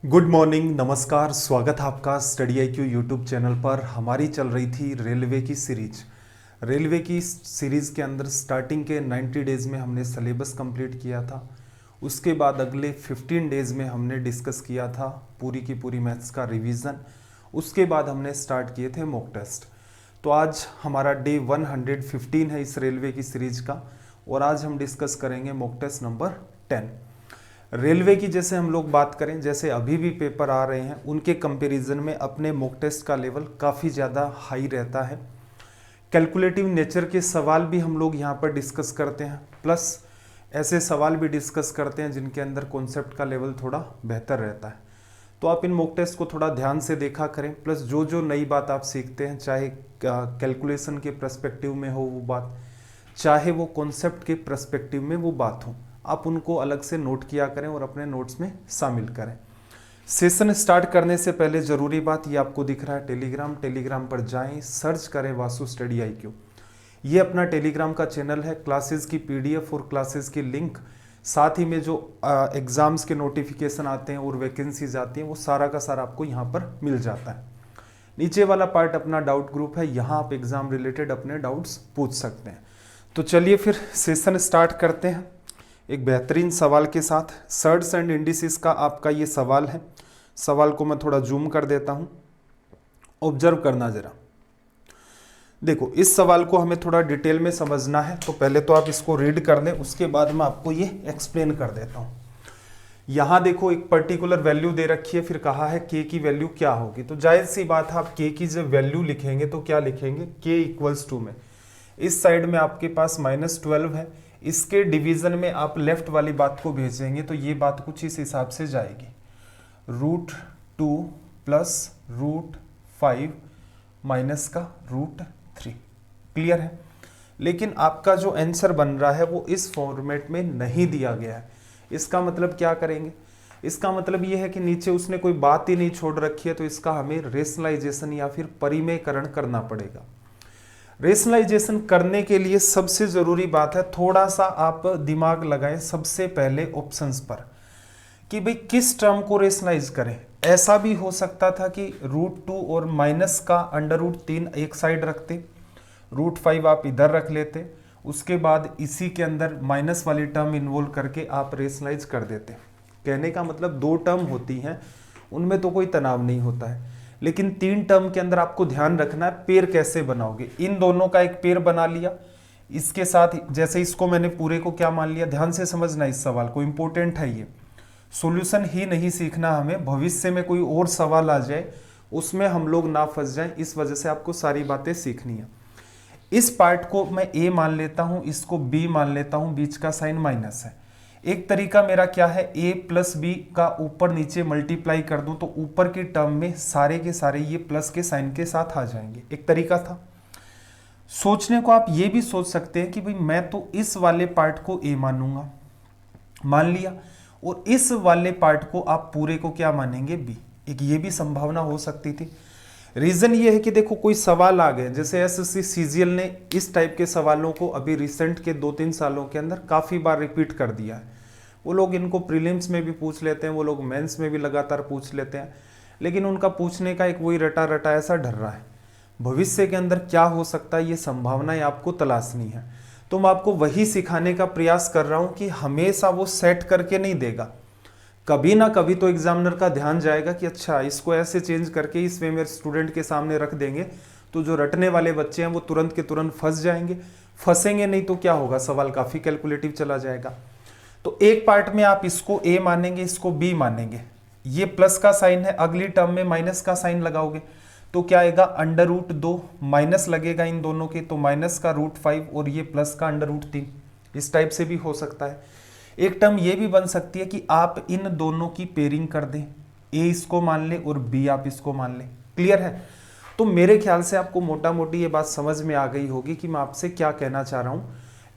Good morning, नमस्कार, स्वागत है आपका study I Q YouTube channel पर। हमारी चल रही थी रेलवे की सीरीज। रेलवे की सीरीज़ के अंदर स्टार्टिंग के 90 डेज़ में हमने सिलेबस कंप्लीट किया था। उसके बाद अगले 15 डेज़ में हमने डिस्कस किया था पूरी की पूरी मैथ्स का रिवीजन। उसके बाद हमने स्टार्ट किए थे मॉक टेस्ट। तो आज हमारा डे 115 है इस रेलवे की सीरीज का, और आज हम डिस्कस करेंगे मॉक टेस्ट नंबर 10। रेलवे की जैसे हम लोग बात करें, जैसे अभी भी पेपर आ रहे हैं, उनके कंपैरिजन में अपने मॉक टेस्ट का लेवल काफ़ी ज़्यादा हाई रहता है। कैलकुलेटिव नेचर के सवाल भी हम लोग यहाँ पर डिस्कस करते हैं, प्लस ऐसे सवाल भी डिस्कस करते हैं जिनके अंदर कॉन्सेप्ट का लेवल थोड़ा बेहतर रहता है। तो आप इन मॉक टेस्ट को थोड़ा ध्यान से देखा करें, प्लस जो जो नई बात आप सीखते हैं, चाहे कैलकुलेशन के पर्सपेक्टिव में हो वो बात, चाहे वो कॉन्सेप्ट के पर्सपेक्टिव में वो बात हो, आप उनको अलग से नोट किया करें और अपने नोट्स में शामिल करें। सेशन स्टार्ट करने से पहले ज़रूरी बात, ये आपको दिख रहा है टेलीग्राम पर जाएं, सर्च करें वासु स्टडी आई क्यू। ये अपना टेलीग्राम का चैनल है। क्लासेस की पीडीएफ और क्लासेस की लिंक, साथ ही में जो एग्ज़ाम्स के नोटिफिकेशन आते हैं और वैकेंसीज आती हैं, वो सारा का सारा आपको यहाँ पर मिल जाता है। नीचे वाला पार्ट अपना डाउट ग्रुप है, यहाँ आप एग्ज़ाम रिलेटेड अपने डाउट्स पूछ सकते हैं। तो चलिए फिर सेशन स्टार्ट करते हैं एक बेहतरीन सवाल के साथ। सर्ट्स एंड इंडिसेस का आपका ये सवाल है। सवाल को मैं थोड़ा जूम कर देता हूँ, ऑब्जर्व करना ज़रा। देखो, इस सवाल को हमें थोड़ा डिटेल में समझना है, तो पहले तो आप इसको रीड कर लें, उसके बाद मैं आपको ये एक्सप्लेन कर देता हूँ। यहाँ देखो, एक पर्टिकुलर वैल्यू दे रखी है, फिर कहा है के की वैल्यू क्या होगी। तो जाहिर सी बात है, आप के की जब वैल्यू लिखेंगे तो क्या लिखेंगे, के इक्वल्स टू में इस साइड में आपके पास -12 है, इसके डिवीजन में आप लेफ्ट वाली बात को भेजेंगे तो ये बात कुछ इस हिसाब से जाएगी, √2 प्लस √5 माइनस का √3। क्लियर है? लेकिन आपका जो आंसर बन रहा है वो इस फॉर्मेट में नहीं दिया गया है। इसका मतलब क्या करेंगे, इसका मतलब ये है कि नीचे उसने कोई बात ही नहीं छोड़ रखी है, तो इसका हमें रेशनलाइजेशन या फिर परिमेयकरण करना पड़ेगा। रेशनलाइजेशन करने के लिए सबसे ज़रूरी बात है, थोड़ा सा आप दिमाग लगाएं सबसे पहले ऑप्शंस पर कि भाई किस टर्म को रेशनलाइज करें। ऐसा भी हो सकता था कि √2 और माइनस का √3 एक साइड रखते, √5 आप इधर रख लेते, उसके बाद इसी के अंदर माइनस वाली टर्म इन्वॉल्व करके आप रेशनलाइज कर देते। कहने का मतलब 2 टर्म होती हैं, उनमें तो कोई तनाव नहीं होता है, लेकिन 3 टर्म के अंदर आपको ध्यान रखना है पेयर कैसे बनाओगे। इन दोनों का एक पेयर बना लिया, इसके साथ जैसे इसको मैंने पूरे को क्या मान लिया, ध्यान से समझना इस सवाल को, इंपॉर्टेंट है ये। सॉल्यूशन ही नहीं सीखना हमें, भविष्य में कोई और सवाल आ जाए उसमें हम लोग ना फंस जाएं, इस वजह से आपको सारी बातें सीखनी है। इस पार्ट को मैं ए मान लेता हूं, इसको बी मान लेता हूं, बीच का साइन माइनस है। एक तरीका मेरा क्या है, a प्लस बी का ऊपर नीचे मल्टीप्लाई कर दूं तो ऊपर की टर्म में सारे के सारे ये प्लस के साइन के साथ आ जाएंगे। एक तरीका था सोचने को। आप ये भी सोच सकते हैं कि भाई मैं तो इस वाले पार्ट को a मानूंगा, मान लिया, और इस वाले पार्ट को आप पूरे को क्या मानेंगे, b। एक ये भी संभावना हो सकती थी। रीजन ये है कि देखो, कोई सवाल आ गए, जैसे एसएससी सीजीएल ने इस टाइप के सवालों को अभी रिसेंट के 2-3 सालों के अंदर काफ़ी बार रिपीट कर दिया है। वो लोग इनको प्रीलिम्स में भी पूछ लेते हैं, वो लोग मेंस में भी लगातार पूछ लेते हैं, लेकिन उनका पूछने का एक वही रटा रटा ऐसा डर रहा है। भविष्य के अंदर क्या हो सकता है, ये संभावनाएं आपको तलाशनी है। तो मैं आपको वही सिखाने का प्रयास कर रहा हूँ कि हमेशा वो सेट करके नहीं देगा, कभी ना कभी तो एग्जामिनर का ध्यान जाएगा कि अच्छा इसको ऐसे चेंज करके इस वे में स्टूडेंट के सामने रख देंगे, तो जो रटने वाले बच्चे हैं वो तुरंत के तुरंत फंस जाएंगे। फंसेंगे नहीं तो क्या होगा, सवाल काफ़ी कैलकुलेटिव चला जाएगा। तो एक पार्ट में आप इसको a मानेंगे, इसको b मानेंगे, ये प्लस का साइन है, अगली टर्म में माइनस का साइन लगाओगे तो क्या आएगा, √2 माइनस लगेगा इन दोनों के, तो माइनस का √5 और ये प्लस का √3। इस टाइप से भी हो सकता है। एक टर्म ये भी बन सकती है कि आप इन दोनों की पेयरिंग कर दें, a इसको मान ले और b आप इसको मान लें। क्लियर है? तो मेरे ख्याल से आपको मोटा मोटी ये बात समझ में आ गई होगी कि मैं आपसे क्या कहना चाह रहा हूँ।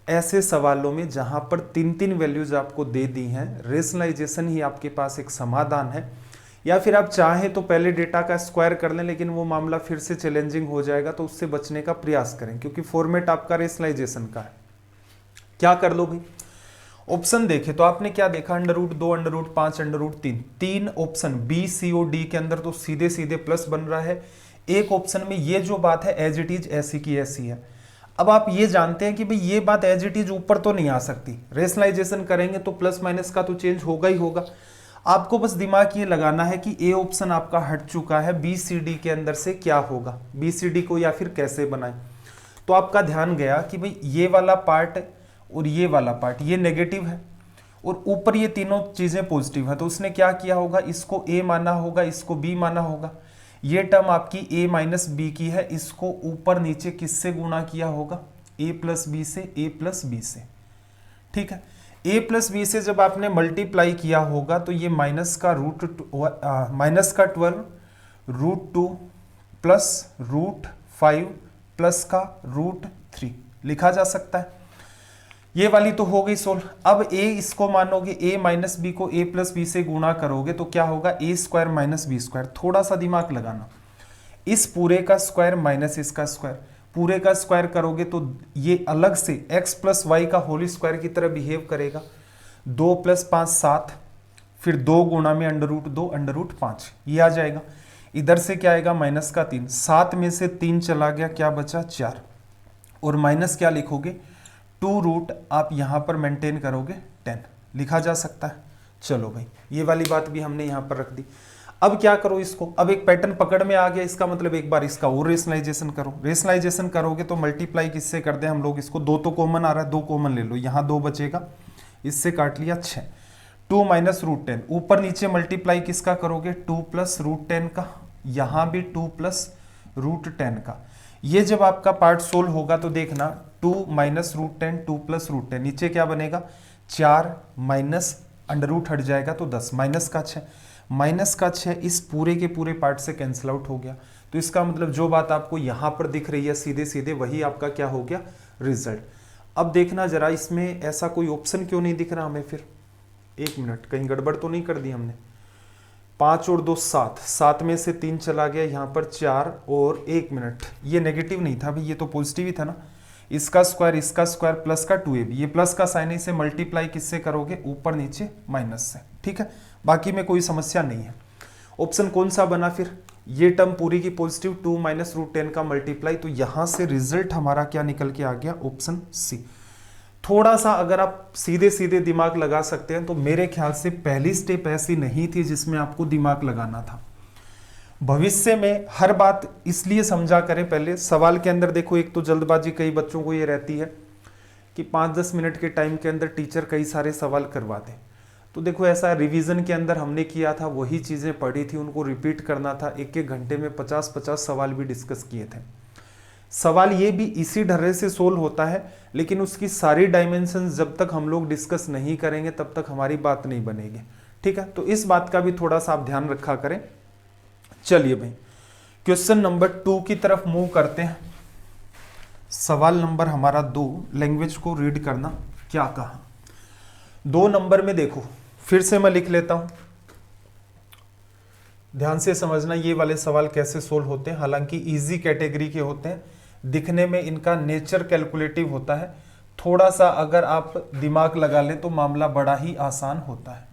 ऐसे सवालों में जहाँ पर 3-3 वैल्यूज आपको दे दी हैं, रेशनलाइजेशन ही आपके पास एक समाधान है, या फिर आप चाहें तो पहले डेटा का स्क्वायर कर लें, लेकिन वो मामला फिर से चैलेंजिंग हो जाएगा, तो उससे बचने का प्रयास करें, क्योंकि फॉर्मेट आपका रेशनलाइजेशन का है। क्या कर लो भाई, ऑप्शन देखे तो आपने क्या देखा, under root 2, under root 5, under root 3, तीन ऑप्शन बी सी और डी के अंदर तो सीधे सीधे प्लस बन रहा है। एक ऑप्शन में ये जो बात है एज इट इज ऐसी की ऐसी है। अब आप ये जानते हैं कि भाई ये बात एज इट इज ऊपर तो नहीं आ सकती, रेशनलाइजेशन करेंगे तो प्लस माइनस का तो चेंज होगा ही होगा। आपको बस दिमाग ये लगाना है कि ए ऑप्शन आपका हट चुका है, बी सी डी के अंदर से क्या होगा, बी सी डी को या फिर कैसे बनाएं। तो आपका ध्यान गया कि भाई ये वाला पार्ट और ये वाला पार्ट ये नेगेटिव है और ऊपर ये तीनों चीजें पॉजिटिव है, तो उसने क्या किया होगा, इसको ए माना होगा, इसको बी माना होगा। ये टर्म आपकी a माइनस बी की है, इसको ऊपर नीचे किससे गुणा किया होगा, a प्लस बी से, a प्लस बी से। ठीक है, a प्लस बी से जब आपने मल्टीप्लाई किया होगा तो ये माइनस का 12 √2 प्लस √5 प्लस का √3 लिखा जा सकता है। ये वाली तो हो गई सोल्व। अब a इसको मानोगे, a माइनस बी को a प्लस बी से गुणा करोगे तो क्या होगा, a square minus b square. थोड़ा सा दिमाग लगाना, इस पूरे का स्क्वायर माइनस इसका स्क्वायर, पूरे का स्क्वायर करोगे तो ये अलग से x प्लस वाई का होल स्क्वायर की तरह बिहेव करेगा। 2 + 5 7, फिर 2 गुणा में अंडर रूट 2 अंडर रूट 5 ये आ जाएगा। इधर से क्या आएगा, माइनस का 3, 7 में से 3 चला गया, क्या बचा 4, और माइनस क्या लिखोगे 2 रूट आप यहां पर मेंटेन करोगे 10 लिखा जा सकता है। चलो भाई ये वाली बात भी हमने यहां पर रख दी। अब क्या करो इसको, अब एक पैटर्न पकड़ में आ गया, इसका मतलब एक बार इसका और रेशनलाइजेशन करो। रेशनलाइजेशन करोगे तो मल्टीप्लाई किससे कर दें हम लोग, इसको 2 तो कॉमन आ रहा है, 2 कॉमन ले लो, यहाँ 2 बचेगा, इससे काट लिया 6, 2 माइनस √10, ऊपर नीचे मल्टीप्लाई किसका करोगे 2 प्लस √10 का, यहाँ भी 2 प्लस √10 का। ये जब आपका पार्ट सोल्व होगा तो देखना 2 माइनस √10, 2 प्लस √10, नीचे क्या बनेगा 4 माइनस अंडर रूट हट जाएगा तो 10, माइनस का 6, माइनस का 6 इस पूरे के पूरे पार्ट से कैंसिल आउट हो गया। तो इसका मतलब जो बात आपको यहाँ पर दिख रही है सीधे सीधे वही आपका क्या हो गया, रिजल्ट। अब देखना जरा इसमें ऐसा कोई ऑप्शन क्यों नहीं दिख रहा हमें, फिर 1 मिनट कहीं गड़बड़ तो नहीं कर दी हमने। 5 और 2 7, 7 में से 3 चला गया, यहाँ पर 4 और 1 मिनट, ये नेगेटिव नहीं था भाई, ये तो पॉजिटिव ही था ना। इसका स्क्वायर प्लस का 2ab, ये प्लस का साइन इसे मल्टीप्लाई किससे करोगे, ऊपर नीचे माइनस से। ठीक है, बाकी में कोई समस्या नहीं है। ऑप्शन कौन सा बना फिर, ये टर्म पूरी की पॉजिटिव, 2 माइनस √10 का मल्टीप्लाई, तो यहां से रिजल्ट हमारा क्या निकल के आ गया, ऑप्शन सी। थोड़ा सा अगर आप सीधे सीधे दिमाग लगा सकते हैं तो मेरे ख्याल से पहली स्टेप ऐसी नहीं थी जिसमें आपको दिमाग लगाना था। भविष्य में हर बात इसलिए समझा करें, पहले सवाल के अंदर देखो, एक तो जल्दबाजी कई बच्चों को ये रहती है कि 5-10 मिनट के टाइम के अंदर टीचर कई सारे सवाल करवा दें। तो देखो ऐसा रिवीजन के अंदर हमने किया था, वही चीज़ें पढ़ी थी उनको रिपीट करना था, 1-1 घंटे में 50-50 सवाल भी डिस्कस किए थे। सवाल ये भी इसी ढर्रे से सोल्व होता है, लेकिन उसकी सारी डायमेंशंस जब तक हम लोग डिस्कस नहीं करेंगे तब तक हमारी बात नहीं बनेगी। ठीक है, तो इस बात का भी थोड़ा सा आप ध्यान रखा करें। चलिए भाई क्वेश्चन नंबर 2 की तरफ मूव करते हैं। सवाल नंबर हमारा 2, लैंग्वेज को रीड करना, क्या कहा 2 नंबर में देखो, फिर से मैं लिख लेता हूं, ध्यान से समझना ये वाले सवाल कैसे सोल्व होते हैं। हालांकि इजी कैटेगरी के होते हैं, दिखने में इनका नेचर कैलकुलेटिव होता है, थोड़ा सा अगर आप दिमाग लगा लें तो मामला बड़ा ही आसान होता है।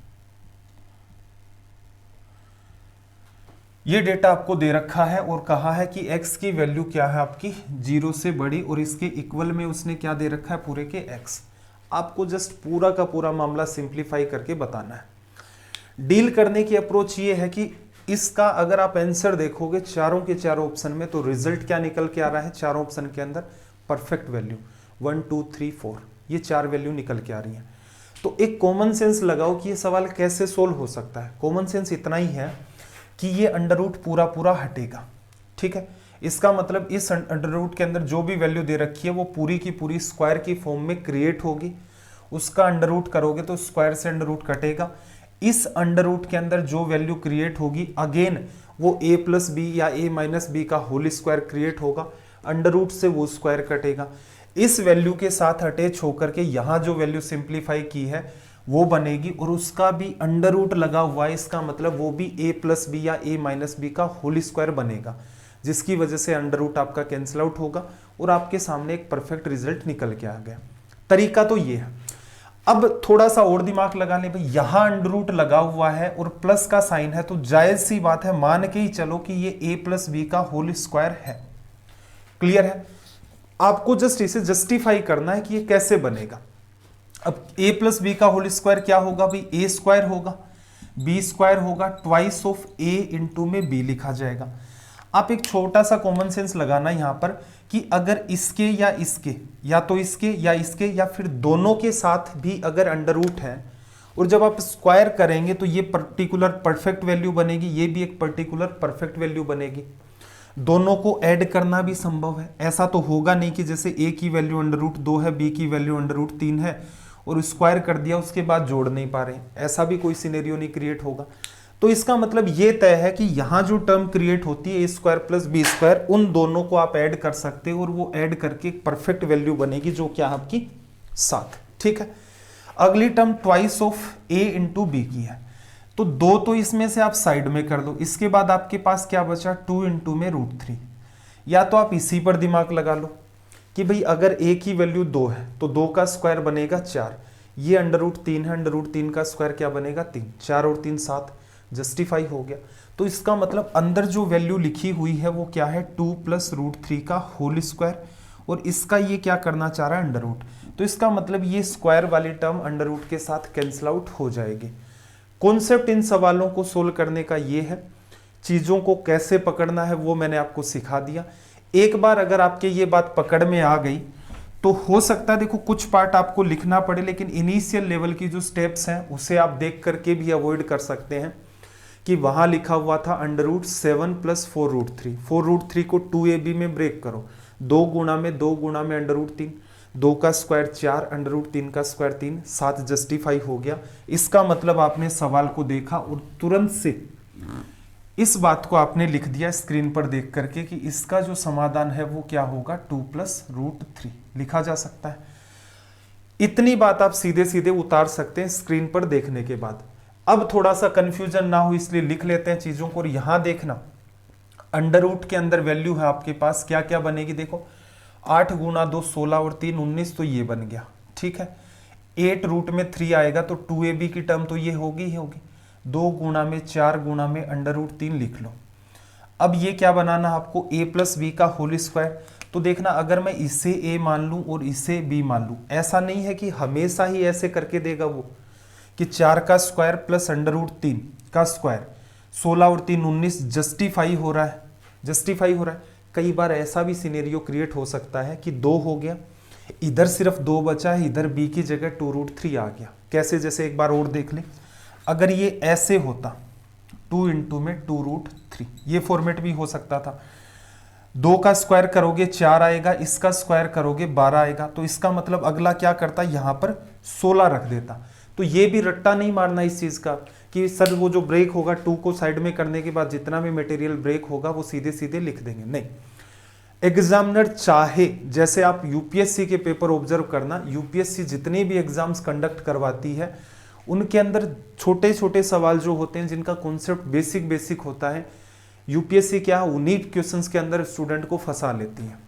ये डेटा आपको दे रखा है और कहा है कि x की वैल्यू क्या है आपकी 0 से बड़ी, और इसके इक्वल में उसने क्या दे रखा है, पूरे के x। आपको जस्ट पूरा का पूरा मामला सिंप्लीफाई करके बताना है। डील करने की अप्रोच ये है कि इसका अगर आप आंसर देखोगे चारों के चारों ऑप्शन में तो रिजल्ट क्या निकल के आ रहा है, चारों ऑप्शन के अंदर परफेक्ट वैल्यू 1 2 3 4, ये 4 वैल्यू निकल के आ रही हैं। तो एक कॉमन सेंस लगाओ कि ये सवाल कैसे सोल्व हो सकता है। कॉमन सेंस इतना ही है कि ये अंडर रूट पूरा पूरा हटेगा। ठीक है, इसका मतलब इस अंडर रूट के अंदर जो भी वैल्यू दे रखी है वो पूरी की पूरी स्क्वायर की फॉर्म में क्रिएट होगी। उसका अंडर रूट करोगे तो स्क्वायर से अंडर रूट कटेगा। इस अंडर रूट के अंदर जो वैल्यू क्रिएट होगी अगेन वो a प्लस बी या a माइनस बी का होल स्क्वायर क्रिएट होगा, अंडर रूट से वो स्क्वायर कटेगा। इस वैल्यू के साथ अटैच होकर के यहाँ जो वैल्यू सिंप्लीफाई की है वो बनेगी और उसका भी अंडर रूट लगा हुआ है, इसका मतलब वो भी a प्लस बी या a माइनस बी का होल स्क्वायर बनेगा, जिसकी वजह से अंडर रूट आपका कैंसिल आउट होगा और आपके सामने एक परफेक्ट रिजल्ट निकल के आ गया। तरीका तो ये है। अब थोड़ा सा और दिमाग लगा ले भाई, यहां अंडर रूट लगा हुआ है और प्लस का साइन है, तो जायज सी बात है मान के ही चलो कि ये a प्लस बी का होल स्क्वायर है। क्लियर है? आपको जस्ट इसे जस्टिफाई करना है कि ये कैसे बनेगा। अब a प्लस बी का होल स्क्वायर क्या होगा भाई, a स्क्वायर होगा, b स्क्वायर होगा, ट्वाइस ऑफ a इंटू में b लिखा जाएगा। आप एक छोटा सा कॉमन सेंस लगाना यहां पर कि अगर इसके या इसके या तो इसके या फिर दोनों के साथ भी अगर अंडर रूट है और जब आप स्क्वायर करेंगे तो ये पर्टिकुलर परफेक्ट वैल्यू बनेगी, ये भी एक पर्टिकुलर परफेक्ट वैल्यू बनेगी। दोनों को ऐड करना भी संभव है। ऐसा तो होगा नहीं कि जैसे a की वैल्यू अंडर रूट 2 है, b की वैल्यू अंडर रूट 3 है और स्क्वायर कर दिया उसके बाद जोड़ नहीं पा रहे, ऐसा भी कोई सिनेरियो नहीं क्रिएट होगा। तो इसका मतलब ये तय है कि यहां जो टर्म क्रिएट होती है a square plus b square, उन दोनों को आप ऐड कर सकते हो और वो ऐड करके एक परफेक्ट वैल्यू बनेगी जो क्या आपकी 7। ठीक है, अगली term twice of a into b की है, तो 2 तो इसमें से आप साइड में कर दो। इसके बाद आपके पास क्या बचा, 2 इंटू में रूट 3। या तो आप इसी पर दिमाग लगा लो कि भाई अगर a की वैल्यू 2 है तो 2 का स्क्वायर बनेगा 4, ये अंडर रूट 3 है, अंडर रूट 3 का स्क्वायर क्या बनेगा 3, 4 और 3 7, जस्टिफाई हो गया। तो इसका मतलब अंदर जो वैल्यू लिखी हुई है वो क्या है, 2 प्लस रूट 3 का होल स्क्वायर, और इसका ये क्या करना चाह रहा है, अंडर रूट। तो इसका मतलब ये स्क्वायर वाली टर्म अंडर रूट के साथ कैंसिल आउट हो जाएगी। कॉन्सेप्ट इन सवालों को सोल्व करने का ये है, चीज़ों को कैसे पकड़ना है वो मैंने आपको सिखा दिया। एक बार अगर आपके ये बात पकड़ में आ गई तो हो सकता है देखो कुछ पार्ट आपको लिखना पड़े, लेकिन इनिशियल लेवल की जो स्टेप्स हैं उसे आप देख करके भी अवॉइड कर सकते हैं कि वहां लिखा हुआ था under root 7 plus 4 root 3, 4 root 3 को 2ab में ब्रेक करो, 2 गुणा में अंडर रूट 3, 2 का स्क्वायर 4, अंडर रूट 3 का स्क्वायर 3, 7 जस्टिफाई हो गया। इसका मतलब आपने सवाल को देखा और तुरंत से इस बात को आपने लिख दिया स्क्रीन पर देख करके कि इसका जो समाधान है वो क्या होगा, 2 प्लस रूट 3 लिखा जा सकता है। इतनी बात आप सीधे सीधे उतार सकते हैं स्क्रीन पर देखने के बाद। अब थोड़ा सा कंफ्यूजन ना हो इसलिए लिख लेते हैं चीजों को। और यहां देखना अंडर रूट के अंदर वैल्यू है आपके पास क्या क्या बनेगी, देखो 8 गुना 2 16 और 3 19, तो ये बन गया। ठीक है, 8 रूट में 3 आएगा तो 2ab की टर्म तो ये होगी ही होगी, 2 गुना में 4 गुना में अंडर रूट 3 लिख लो। अब ये क्या बनाना आपको, a प्लस बी का होल स्क्वायर। तो देखना अगर मैं इसे a मान लूं और इसे b मान लूं, ऐसा नहीं है कि हमेशा ही ऐसे करके देगा वो कि 4 का स्क्वायर प्लस अंडर रूट 3 का स्क्वायर, 16 और 3 19, जस्टिफाई हो रहा है। कई बार ऐसा भी सिनेरियो क्रिएट हो सकता है कि 2 हो गया, इधर सिर्फ 2 बचा है, इधर b की जगह 2 रूट 3 आ गया। कैसे, जैसे एक बार और देख ले, अगर ये ऐसे होता 2 इंटू में 2 रूट 3, ये फॉर्मेट भी हो सकता था। 2 का स्क्वायर करोगे 4 आएगा, इसका स्क्वायर करोगे 12 आएगा, तो इसका मतलब अगला क्या करता, यहां पर 16 रख देता। तो ये भी रट्टा नहीं मारना इस चीज का कि सर वो जो ब्रेक होगा 2 को साइड में करने के बाद जितना भी मटेरियल ब्रेक होगा वो सीधे सीधे लिख देंगे, नहीं। एग्जामिनर चाहे, जैसे आप यूपीएससी के पेपर ऑब्जर्व करना, यूपीएससी जितने भी एग्जाम्स कंडक्ट करवाती है उनके अंदर छोटे छोटे सवाल जो होते हैं जिनका कॉन्सेप्ट बेसिक होता है, यूपीएससी क्या उन्हीं क्वेश्चंस के अंदर स्टूडेंट को फंसा लेती है।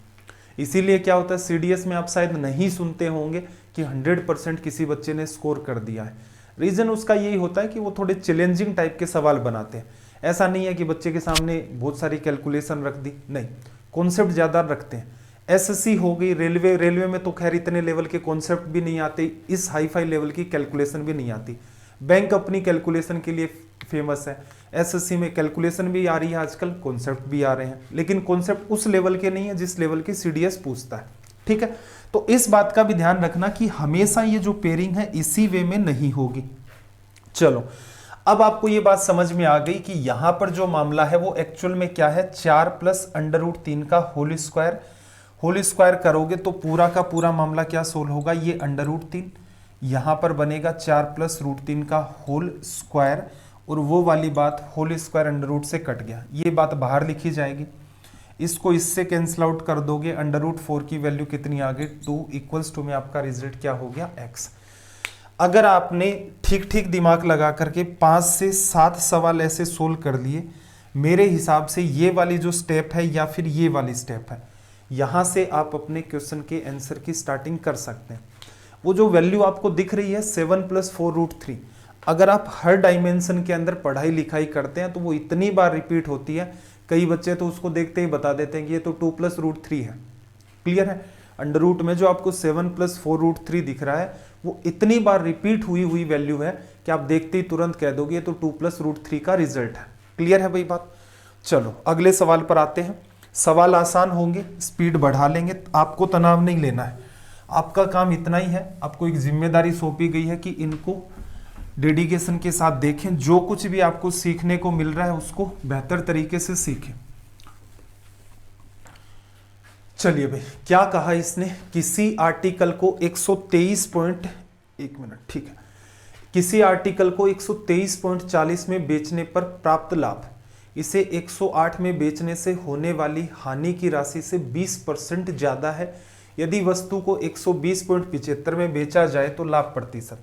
इसीलिए क्या होता है, सीडीएस में आप शायद नहीं सुनते होंगे कि 100% किसी बच्चे ने स्कोर कर दिया है। रीजन उसका यही होता है कि वो थोड़े चैलेंजिंग टाइप के सवाल बनाते हैं। ऐसा नहीं है कि बच्चे के सामने बहुत सारी कैलकुलेशन रख दी, नहीं, कॉन्सेप्ट ज्यादा रखते हैं। एसएससी हो गई, रेलवे में तो खैर इतने लेवल के कॉन्सेप्ट भी नहीं आते, इस हाई फाई लेवल की कैलकुलेशन भी नहीं आती। बैंक अपनी कैलकुलेशन के लिए फेमस है, एसएससी में कैलकुलेशन भी आ रही है आजकल, कॉन्सेप्ट भी आ रहे हैं, लेकिन कॉन्सेप्ट उस लेवल के नहीं है जिस लेवल की सीडीएस पूछता है। ठीक है, तो इस बात का भी ध्यान रखना कि हमेशा ये जो पेयरिंग है इसी वे में नहीं होगी। चलो, अब आपको ये बात समझ में आ गई कि यहां पर जो मामला है वो एक्चुअल में क्या है, 4 प्लस अंडर रूट 3 का होल स्क्वायर करोगे तो पूरा का पूरा मामला क्या सोल्व होगा, ये अंडर रूट 3 यहां पर बनेगा 4 प्लस रूट 3 का होल स्क्वायर, और वो वाली बात होल स्क्वायर अंडर रूट से कट गया, ये बात बाहर लिखी जाएगी। इसको इससे कैंसिल आउट कर दोगे, अंडर रूट 4 की वैल्यू कितनी आ गई, 2 इक्वल्स टू में आपका रिजल्ट क्या हो गया, x। अगर आपने ठीक दिमाग लगा करके 5 से 7 सवाल ऐसे सोल्व कर लिए, मेरे हिसाब से ये वाली जो स्टेप है या फिर ये वाली स्टेप है, यहां से आप अपने क्वेश्चन के आंसर की स्टार्टिंग कर सकते हैं। वो जो वैल्यू आपको दिख रही है 7 + 4√3, अगर आप हर डायमेंशन के अंदर पढ़ाई लिखाई करते हैं तो वो इतनी बार रिपीट होती है, कई बच्चे तो उसको देखते ही बता देते हैं कि ये तो 2 + √3 है। क्लियर है? अंडर रूट में जो आपको 7 + 4√3 दिख रहा है वो इतनी बार रिपीट हुई वैल्यू है कि आप देखते ही तुरंत कह दोगे ये तो 2 + √3 का रिजल्ट है। क्लियर है भाई बात? चलो अगले सवाल पर आते हैं। सवाल आसान होंगे, स्पीड बढ़ा लेंगे, आपको तनाव नहीं लेना है। आपका काम इतना ही है, आपको एक जिम्मेदारी सौंपी गई है कि इनको डेडिकेशन के साथ देखें, जो कुछ भी आपको सीखने को मिल रहा है उसको बेहतर तरीके से सीखें। चलिए भाई, क्या कहा इसने? किसी आर्टिकल को 123 ठीक है, किसी आर्टिकल को 123.40 में बेचने पर प्राप्त लाभ इसे 108 में बेचने से होने वाली हानि की राशि से 20% ज्यादा है। यदि वस्तु को 120.75 में बेचा जाए तो लाभ प्रतिशत।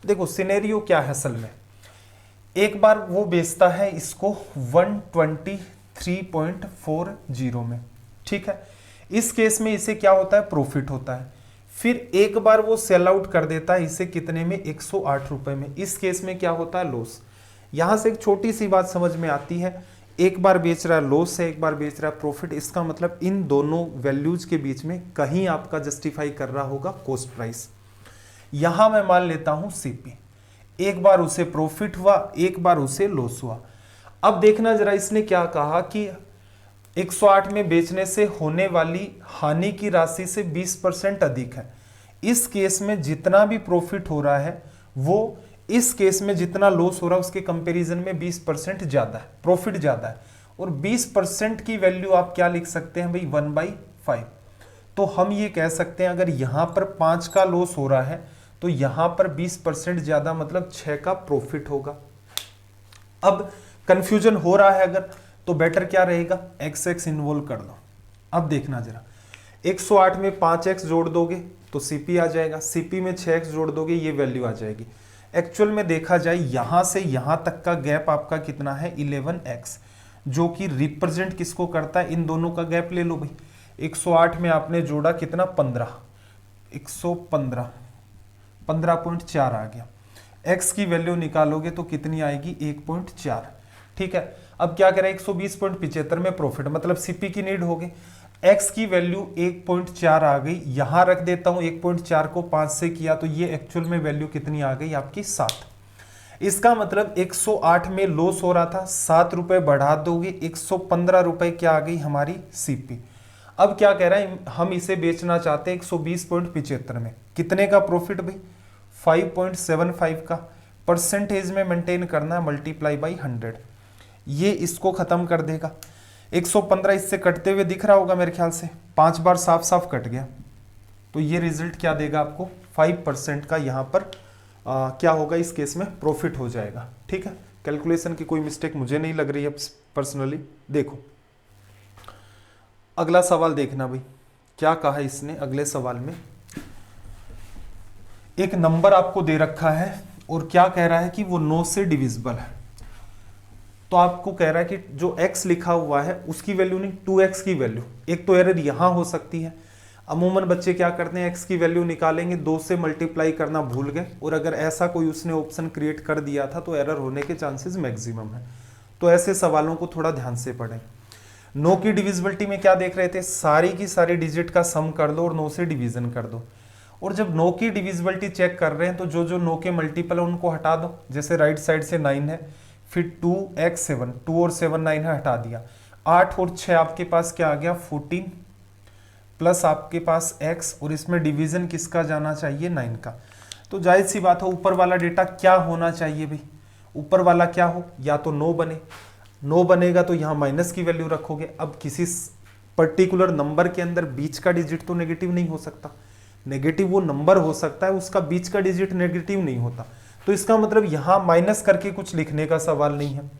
देखो सिनेरियो क्या है असल में, एक बार वो बेचता है इसको 123.40 में, ठीक है। इस केस में इसे क्या होता है? प्रॉफिट होता है। फिर एक बार वो सेल आउट कर देता है इसे कितने में? 108 रुपए में। इस केस में क्या होता है? लॉस। यहां से एक छोटी सी बात समझ में आती है, एक बार बेच रहा है लॉस है, एक बार बेच रहा है प्रॉफिट। इसका मतलब इन दोनों वैल्यूज के बीच में कहीं आपका जस्टिफाई कर रहा होगा कॉस्ट प्राइस। यहां मैं मान लेता हूं सीपी, एक बार उसे प्रॉफिट हुआ, एक बार उसे लॉस हुआ। अब देखना जरा इसने क्या कहा कि 108 में बेचने से होने वाली हानि की राशि से 20% अधिक है। इस केस में जितना भी प्रॉफिट हो रहा है वो इस केस में जितना लॉस हो रहा है उसके कंपैरिजन में 20% ज्यादा है, प्रॉफिट ज्यादा है। और 20% की वैल्यू आप क्या लिख सकते हैं भाई? 1/5। तो हम ये कह सकते हैं अगर यहां पर 5 का लॉस हो रहा है तो यहां पर 20% ज्यादा मतलब 6 का प्रॉफिट होगा। अब कंफ्यूजन हो रहा है अगर, तो बेटर क्या रहेगा? XX इन्वॉल्व कर दो। अब देखना जरा, 108 में 5x जोड़ दोगे तो CP आ जाएगा, CP में 6x जोड़ दोगे ये वैल्यू आ जाएगी। एक्चुअल में देखा जाए यहां से यहां तक का गैप आपका कितना है? 11x, जो कि रिप्रेजेंट किसको करता है? इन दोनों का गैप ले लो भाई। 108 में आपने जोड़ा कितना? 15, 15.4 आ गया। x की वैल्यू निकालोगे तो कितनी आएगी? 1.4, ठीक है। अब क्या करें? 120.75 में प्रॉफिट मतलब सीपी की नीड होगी। x की वैल्यू 1.4 आ गई, यहां रख देता हूं। 1.4 को 5 से किया तो ये एक्चुअल में वैल्यू कितनी आ गई आपकी? 7। इसका मतलब 108 में लॉस हो रहा था, 7 रुपए बढ़ा दोगे 115 रुपए क्या आ गई हमारी? सीपी। अब क्या कह रहा है? हम इसे बेचना चाहते हैं 120.75 में। कितने का प्रॉफिट भाई? 5.75 का। परसेंटेज में मेंटेन करना है, मल्टीप्लाई बाई 100। ये इसको खत्म कर देगा। 115 इससे कटते हुए दिख रहा होगा मेरे ख्याल से, 5 बार साफ साफ कट गया। तो ये रिजल्ट क्या देगा आपको? 5% का यहाँ पर क्या होगा? इस केस में प्रॉफिट हो जाएगा, ठीक है। कैलकुलेशन की कोई मिस्टेक मुझे नहीं लग रही है पर्सनली। देखो अगला सवाल देखना भाई, क्या कहा इसने अगले सवाल में। एक नंबर आपको दे रखा है और क्या कह रहा है कि वो 9 से डिविजिबल है। तो आपको कह रहा है कि जो x लिखा हुआ है उसकी वैल्यू नहीं, 2x की वैल्यू। एक तो एरर यहां हो सकती है, अमूमन बच्चे क्या करते हैं? x की वैल्यू निकालेंगे, 2 से मल्टीप्लाई करना भूल गए, और अगर ऐसा कोई उसने ऑप्शन क्रिएट कर दिया था तो एरर होने के चांसेस मैक्सिमम है। तो ऐसे सवालों को थोड़ा ध्यान से पढ़ें। 9 की डिविजिबिलिटी में क्या देख रहे थे? सारी की सारी डिजिट का सम कर दो और 9 से डिवीजन कर दो। और जब 9 की डिविजिबिलिटी चेक कर रहे हैं तो जो जो 9 के मल्टीपल है उनको हटा दो। जैसे राइट साइड से 9 है, फिर 2x 7, 2 और 7 9 है, हटा दिया। 8 और 6 आपके पास क्या आ गया? 14 प्लस आपके पास x, और इसमें डिवीजन किसका जाना चाहिए? 9 का। तो जाहिर सी बात है ऊपर वाला डेटा क्या होना चाहिए भाई? ऊपर वाला क्या हो? या तो 9 बने, 9 बनेगा तो यहाँ माइनस की वैल्यू रखोगे। अब किसी पर्टिकुलर नंबर के अंदर बीच का डिजिट तो नेगेटिव नहीं हो सकता। नेगेटिव वो नंबर हो सकता है, उसका बीच का डिजिट नेगेटिव नहीं होता। तो इसका मतलब यहां माइनस करके कुछ लिखने का सवाल नहीं है।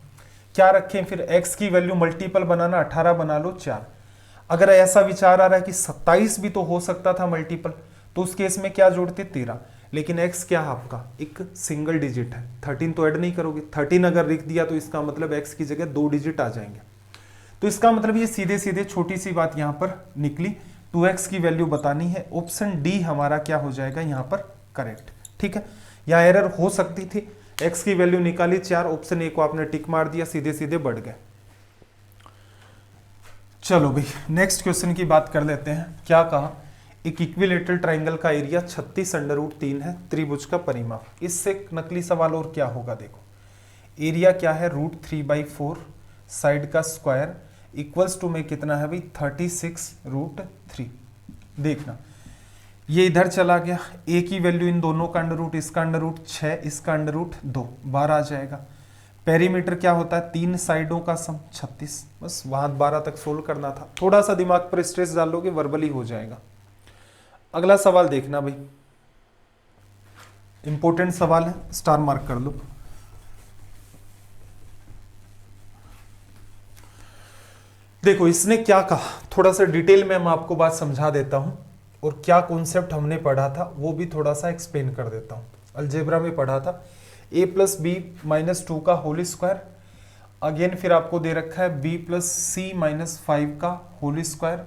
क्या रखें फिर? x की वैल्यू मल्टीपल बनाना, 18 बना लो 4। अगर ऐसा विचार आ रहा है कि 27 भी तो हो सकता था मल्टीपल, तो उस केस में क्या जोड़ते? 13। लेकिन x क्या है आपका? एक सिंगल डिजिट है, 13 तो ऐड नहीं करोगे। 13 अगर लिख दिया तो इसका मतलब x की जगह 2 डिजिट आ जाएंगे। तो इसका मतलब ये सीधे सीधे छोटी सी बात यहां पर निकली, 2x की वैल्यू बतानी है। ऑप्शन डी हमारा क्या हो जाएगा यहाँ पर करेक्ट। ठीक है, यहाँ एरर हो सकती थी, x की वैल्यू निकाली 4, ऑप्शन ए को आपने टिक मार दिया, सीधे सीधे बढ़ गए। चलो भाई नेक्स्ट क्वेश्चन की बात कर लेते हैं। क्या कहा, एक इक्विलेटरल ट्राइंगल का एरिया 36√3 है, त्रिभुज का परिमाप। इससे नकली सवाल और क्या होगा, देखो एरिया क्या है √3/4, साइड का स्क्वायर इक्वल्स टू में कितना है भाई 36√3। देखना ये इधर चला गया, a की वैल्यू इन दोनों का अंडर रूट, इसका अंडर रूट 6, इसका अंडर रूट 2, 12 आ जाएगा। पेरीमीटर क्या होता है, 3 साइडों का सम 36। बस वहां 12 तक सोल्व करना था, थोड़ा सा दिमाग पर स्ट्रेस डालोगे वर्बली हो जाएगा। अगला सवाल देखना भाई, इंपॉर्टेंट सवाल है, स्टार मार्क कर लो। देखो इसने क्या कहा, थोड़ा सा डिटेल में मैं आपको बात समझा देता हूं, और क्या कॉन्सेप्ट हमने पढ़ा था वो भी थोड़ा सा एक्सप्लेन कर देता हूं। अलजेब्रा में पढ़ा था a+b-2 का होल स्क्वायर, अगेन फिर आपको दे रखा है b+c-5 का होल स्क्वायर,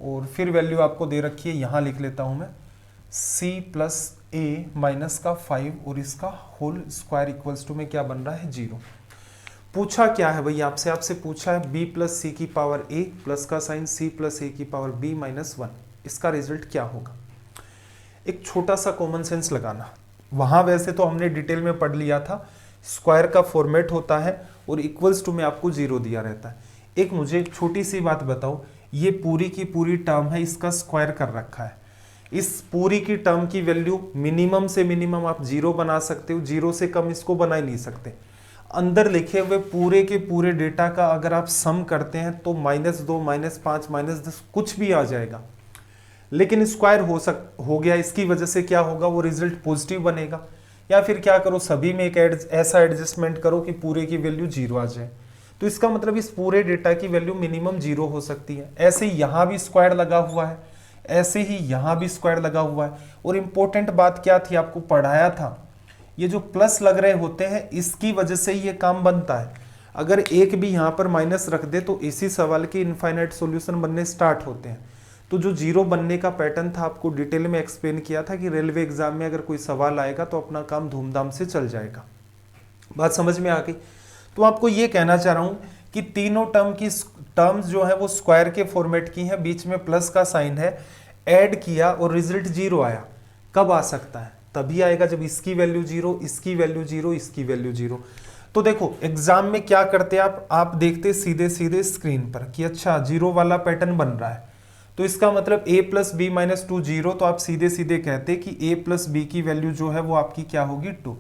और फिर वैल्यू आपको दे रखी है, यहां लिख लेता हूं मैं c+a-5 और इसका होल स्क्वायर इक्वल्स टू में क्या बन रहा है 0। पूछा क्या है भाई आपसे, आपसे पूछा है b+c⁴a प्लस का साइन c+a⁴b-1, इसका रिजल्ट क्या होगा। एक छोटा सा कॉमन सेंस लगाना, वहां वैसे तो हमने डिटेल में पढ़ लिया था, स्क्वायर का फॉर्मेट होता है और इक्वल्स टू में आपको 0 दिया रहता है। एक मुझे एक छोटी सी बात बताओ, ये पूरी की पूरी टर्म है, इसका स्क्वायर कर रखा है, इस पूरी की टर्म की वैल्यू मिनिमम से मिनिमम आप 0 बना सकते हो, 0 से कम इसको बना ही नहीं सकते। अंदर लिखे हुए पूरे के पूरे डेटा का अगर आप सम करते हैं तो -2, -5, -10 कुछ भी आ जाएगा, लेकिन स्क्वायर हो गया, इसकी वजह से क्या होगा, वो रिजल्ट पॉजिटिव बनेगा। या फिर क्या करो, सभी में एक ऐसा एडजस्टमेंट करो कि पूरे की वैल्यू 0 आ जाए, तो इसका मतलब इस पूरे डेटा की वैल्यू मिनिमम 0 हो सकती है। ऐसे ही यहां भी स्क्वायर लगा हुआ है, ऐसे ही यहां भी स्क्वायर लगा हुआ है। और इंपॉर्टेंट बात क्या थी, आपको पढ़ाया था, ये जो प्लस लग रहे होते हैं इसकी वजह से ये काम बनता है। अगर एक भी यहां पर माइनस रख दे तो इसी सवाल के इनफाइनाइट सॉल्यूशन बनने स्टार्ट होते हैं। तो जो 0 बनने का पैटर्न था आपको डिटेल में एक्सप्लेन किया था कि रेलवे एग्जाम में अगर कोई सवाल आएगा तो अपना काम धूमधाम से चल जाएगा। बात समझ में आ गई। तो आपको ये कहना चाह रहा हूं कि तीनों टर्म्स जो है वो स्क्वायर के फॉर्मेट की है, बीच में प्लस का साइन है, ऐड किया और रिजल्ट 0 आया। कब आ सकता है, तभी आएगा जब इसकी वैल्यू 0, इसकी वैल्यू 0, इसकी वैल्यू 0। तो देखो एग्जाम में क्या करते आप देखते सीधे सीधे स्क्रीन पर कि अच्छा 0 वाला पैटर्न बन रहा है, तो इसका मतलब a+b-2 0, तो आप सीधे सीधे कहते कि a+b की वैल्यू जो है वो आपकी क्या होगी 2।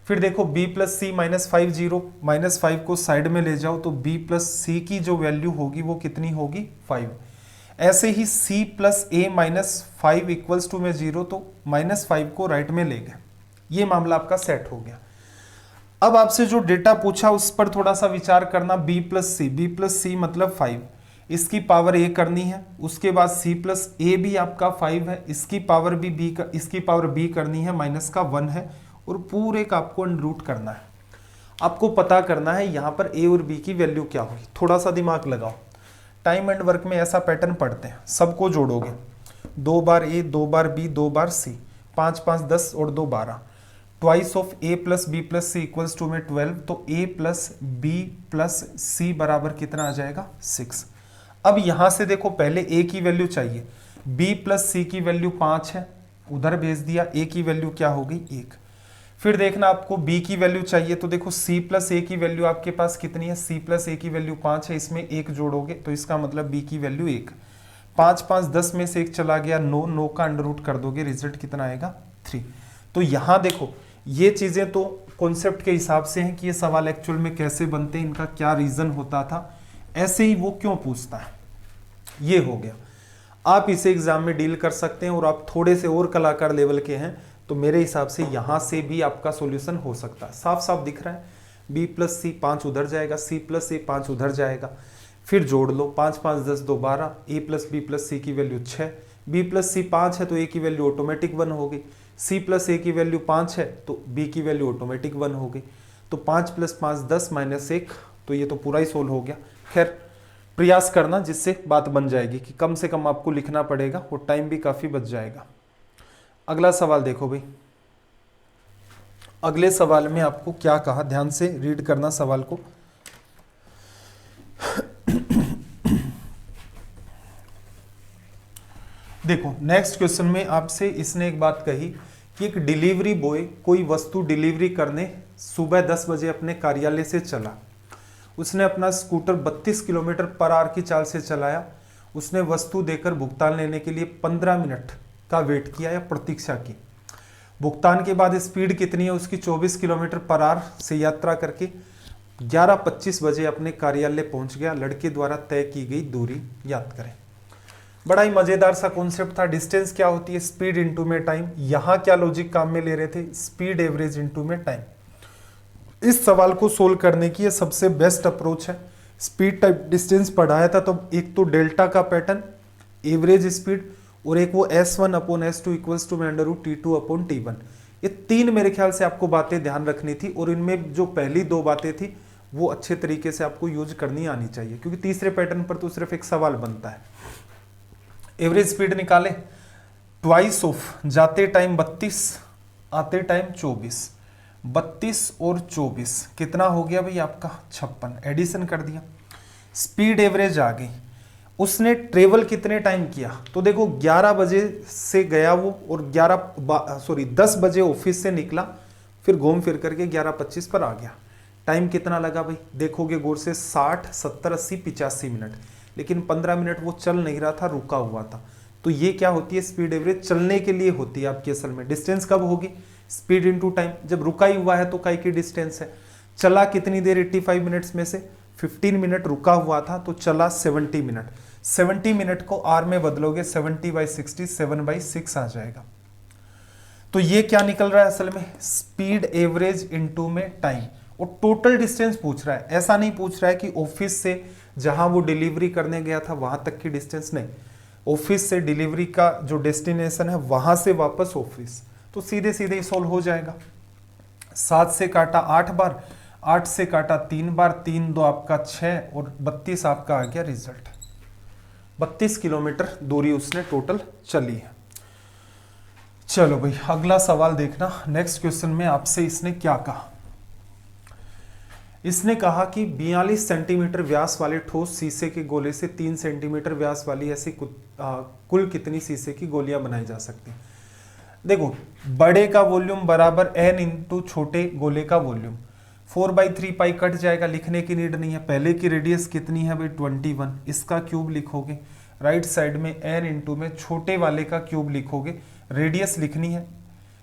फिर देखो b+c-5 0, -5 को साइड में ले जाओ तो b+c की जो वैल्यू होगी वो कितनी होगी 5। ऐसे ही c+a-5 इक्वल्स टू में 0, तो -5 को राइट में ले गए, ये मामला आपका सेट हो गया। अब आपसे जो डेटा पूछा उस पर थोड़ा सा विचार करना, b+c मतलब 5, इसकी पावर a करनी है, उसके बाद c+a भी आपका 5 है, इसकी पावर b करनी है, माइनस का 1 है, और पूरे का आपको अंडर करना है। आपको पता करना है यहाँ पर a और b की वैल्यू क्या होगी। थोड़ा सा दिमाग लगाओ, टाइम एंड वर्क में ऐसा पैटर्न पढ़ते हैं, सबको जोड़ोगे, 2 बार a, 2 bar b, 2 bar c, 5 5 10 और 2 12, twice of a+b+c equals to में 12, तो a+b+c बराबर कितना आ जाएगा 6। अब यहां से देखो पहले a की वैल्यू चाहिए, b+c की वैल्यू 5 है, उधर भेज दिया, a की वैल्यू क्या हो गई 1। फिर देखना आपको b की वैल्यू चाहिए, तो देखो c+a की वैल्यू आपके पास कितनी है, c+a की वैल्यू 5 है, इसमें 1 जोड़ोगे तो इसका मतलब b की वैल्यू 1। 5 5 10 में से 1 चला गया 9, 9 का अंडर रूट कर दोगे, रिजल्ट कितना आएगा 3। तो यहां देखो ये चीजें तो कॉन्सेप्ट के हिसाब से हैं कि ये सवाल एक्चुअल में कैसे बनते हैं, इनका क्या रीजन होता था, ऐसे ही वो क्यों पूछता है, ये हो गया। आप इसे एग्जाम में डील कर सकते हैं, और आप थोड़े से और कलाकार लेवल के हैं तो मेरे हिसाब से यहां से भी आपका सॉल्यूशन हो सकता है। साफ साफ दिख रहा है, b+c 5 उधर जाएगा, c+a 5 उधर जाएगा, फिर जोड़ लो, 5 5 10 2 12, a+b+c की वैल्यू 6, b+c 5 है तो a की वैल्यू ऑटोमेटिक 1 हो गई, c+a की वैल्यू 5 है तो b की वैल्यू ऑटोमेटिक 1 हो गई। तो 5 + 5 10 -1, तो ये तो पूरा ही सोल्व हो गया। खैर प्रयास करना, जिससे बात बन जाएगी कि कम से कम आपको लिखना पड़ेगा और टाइम भी काफ़ी बच जाएगा। अगला सवाल देखो भाई, अगले सवाल में आपको क्या कहा, ध्यान से रीड करना सवाल को। देखो नेक्स्ट क्वेश्चन में आपसे इसने एक बात कही कि एक डिलीवरी बॉय कोई वस्तु डिलीवरी करने सुबह 10 बजे अपने कार्यालय से चला। उसने अपना स्कूटर 32 किलोमीटर पर आवर की चाल से चलाया। उसने वस्तु देकर भुगतान लेने के लिए 15 मिनट का वेट किया या प्रतीक्षा की। भुगतान के बाद स्पीड कितनी है उसकी, 24 किलोमीटर पर आवर से यात्रा करके 11:25 बजे अपने कार्यालय पहुंच गया। लड़के द्वारा तय की गई दूरी याद करें। बड़ा ही मजेदार सा कॉन्सेप्ट था। डिस्टेंस क्या होती है, स्पीड इनटू में टाइम। यहां क्या लॉजिक काम में ले रहे थे, स्पीड एवरेज इनटू में टाइम। इस सवाल को सोल्व करने की ये सबसे बेस्ट अप्रोच है। स्पीड टाइम डिस्टेंस पढ़ाया था तो एक तो डेल्टा का पैटर्न, एवरेज स्पीड, और एक वो S1/S2 इक्वल्स टू T2/T1। ये तीन मेरे ख्याल से आपको बातें ध्यान रखनी थी, और इनमें जो पहली दो बातें थी वो अच्छे तरीके से आपको यूज करनी आनी चाहिए, क्योंकि तीसरे पैटर्न पर तो सिर्फ एक सवाल बनता है। एवरेज स्पीड निकाले, ट्वाइस ऑफ, जाते टाइम 32, आते टाइम 24, 32 और 24 कितना हो गया भाई आपका 56, एडिशन कर दिया। स्पीड एवरेज आ गई। उसने ट्रेवल कितने टाइम किया, तो देखो 11 बजे से गया वो, और 10 बजे ऑफिस से निकला, फिर घूम फिर करके 11:25 पर आ गया। टाइम कितना लगा भाई, देखोगे गौर से 60, 70, 80, 85 मिनट, लेकिन 15 मिनट वो चल नहीं रहा था, रुका हुआ था। तो ये क्या होती है, स्पीड एवरेज चलने के लिए होती है आपकी। असल में डिस्टेंस कब होगी, स्पीड इनटू टाइम। जब रुका ही हुआ है तो काय की डिस्टेंस है। चला कितनी देर, 85 मिनट्स में से 15 मिनट रुका हुआ था, तो चला 70 मिनट। 70 मिनट को आर में बदलोगे, 70/60, 7/6 आ जाएगा। तो ये क्या निकल रहा है असल में, स्पीड एवरेज इनटू में टाइम। और टोटल डिस्टेंस पूछ रहा है, ऐसा नहीं पूछ रहा है कि ऑफिस से जहां वो डिलीवरी करने गया था वहां तक की डिस्टेंस, नहीं, ऑफिस से डिलीवरी का जो डेस्टिनेशन है वहां से वापस ऑफिस। तो सीधे सीधे ही सोल्व हो जाएगा। 7 से काटा 8 बार, 8 से काटा 3 बार, 3 2 आपका 6, और 32 आपका आ गया रिजल्ट। 32 किलोमीटर दूरी उसने टोटल चली है। चलो भाई अगला सवाल देखना। नेक्स्ट क्वेश्चन में आपसे इसने क्या कहा, इसने कहा कि 42 सेंटीमीटर व्यास वाले ठोस शीशे के गोले से 3 सेंटीमीटर व्यास वाली ऐसी कुल कितनी शीशे की गोलियां बनाई जा सकती हैं। देखो बड़े का वॉल्यूम बराबर n इंटू छोटे गोले का वॉल्यूम। 4/3 पाई कट जाएगा, लिखने की नीड नहीं है। पहले की रेडियस कितनी है भाई 21, इसका क्यूब लिखोगे। राइट साइड में n इंटू में छोटे वाले का क्यूब लिखोगे। रेडियस लिखनी है,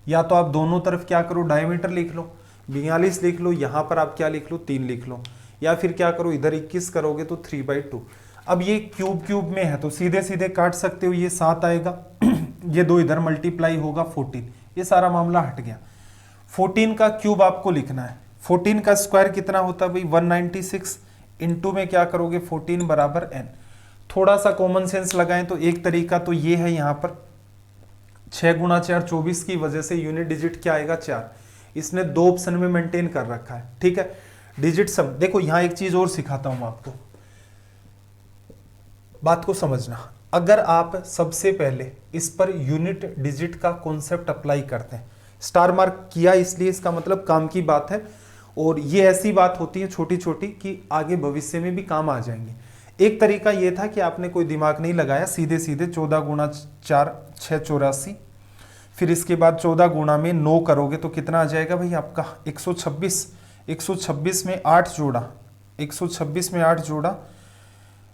या तो आप दोनों तरफ क्या करो, डायमीटर लिख लो, 42 लिख लो, यहां पर आप क्या लिख लो, 3 लिख लो, या फिर क्या करो इधर 21 करोगे तो 3/2। अब ये क्यूब में है तो सीधे सीधे काट सकते हो, ये 7 आएगा, ये 2 इधर मल्टीप्लाई होगा 14, ये सारा मामला हट गया। 14 का क्यूब आपको लिखना है। 14 का स्क्वायर कितना होता है भाई 196, इंटू में क्या करोगे 14 बराबर n। थोड़ा सा कॉमन सेंस लगाएं तो एक तरीका तो ये है, यहाँ पर 6 गुणा 4 24 की वजह से यूनिट डिजिट क्या आएगा 4। इसने 2 ऑप्शन में मेंटेन कर रखा है, ठीक है। डिजिट सम, देखो यहां एक चीज और सिखाता हूं आपको, बात को समझना। अगर आप सबसे पहले इस पर यूनिट डिजिट का कॉन्सेप्ट अप्लाई करते हैं, स्टार मार्क किया इसलिए इसका मतलब काम की बात है, और ये ऐसी बात होती है छोटी छोटी कि आगे भविष्य में भी काम आ जाएंगे। एक तरीका ये था कि आपने कोई दिमाग नहीं लगाया, सीधे सीधे 14 गुणा 4 6 84, फिर इसके बाद 14 गुणा में 9 करोगे तो कितना आ जाएगा भाई आपका 126। 126 में 8 जोड़ा, 126 में 8 जोड़ा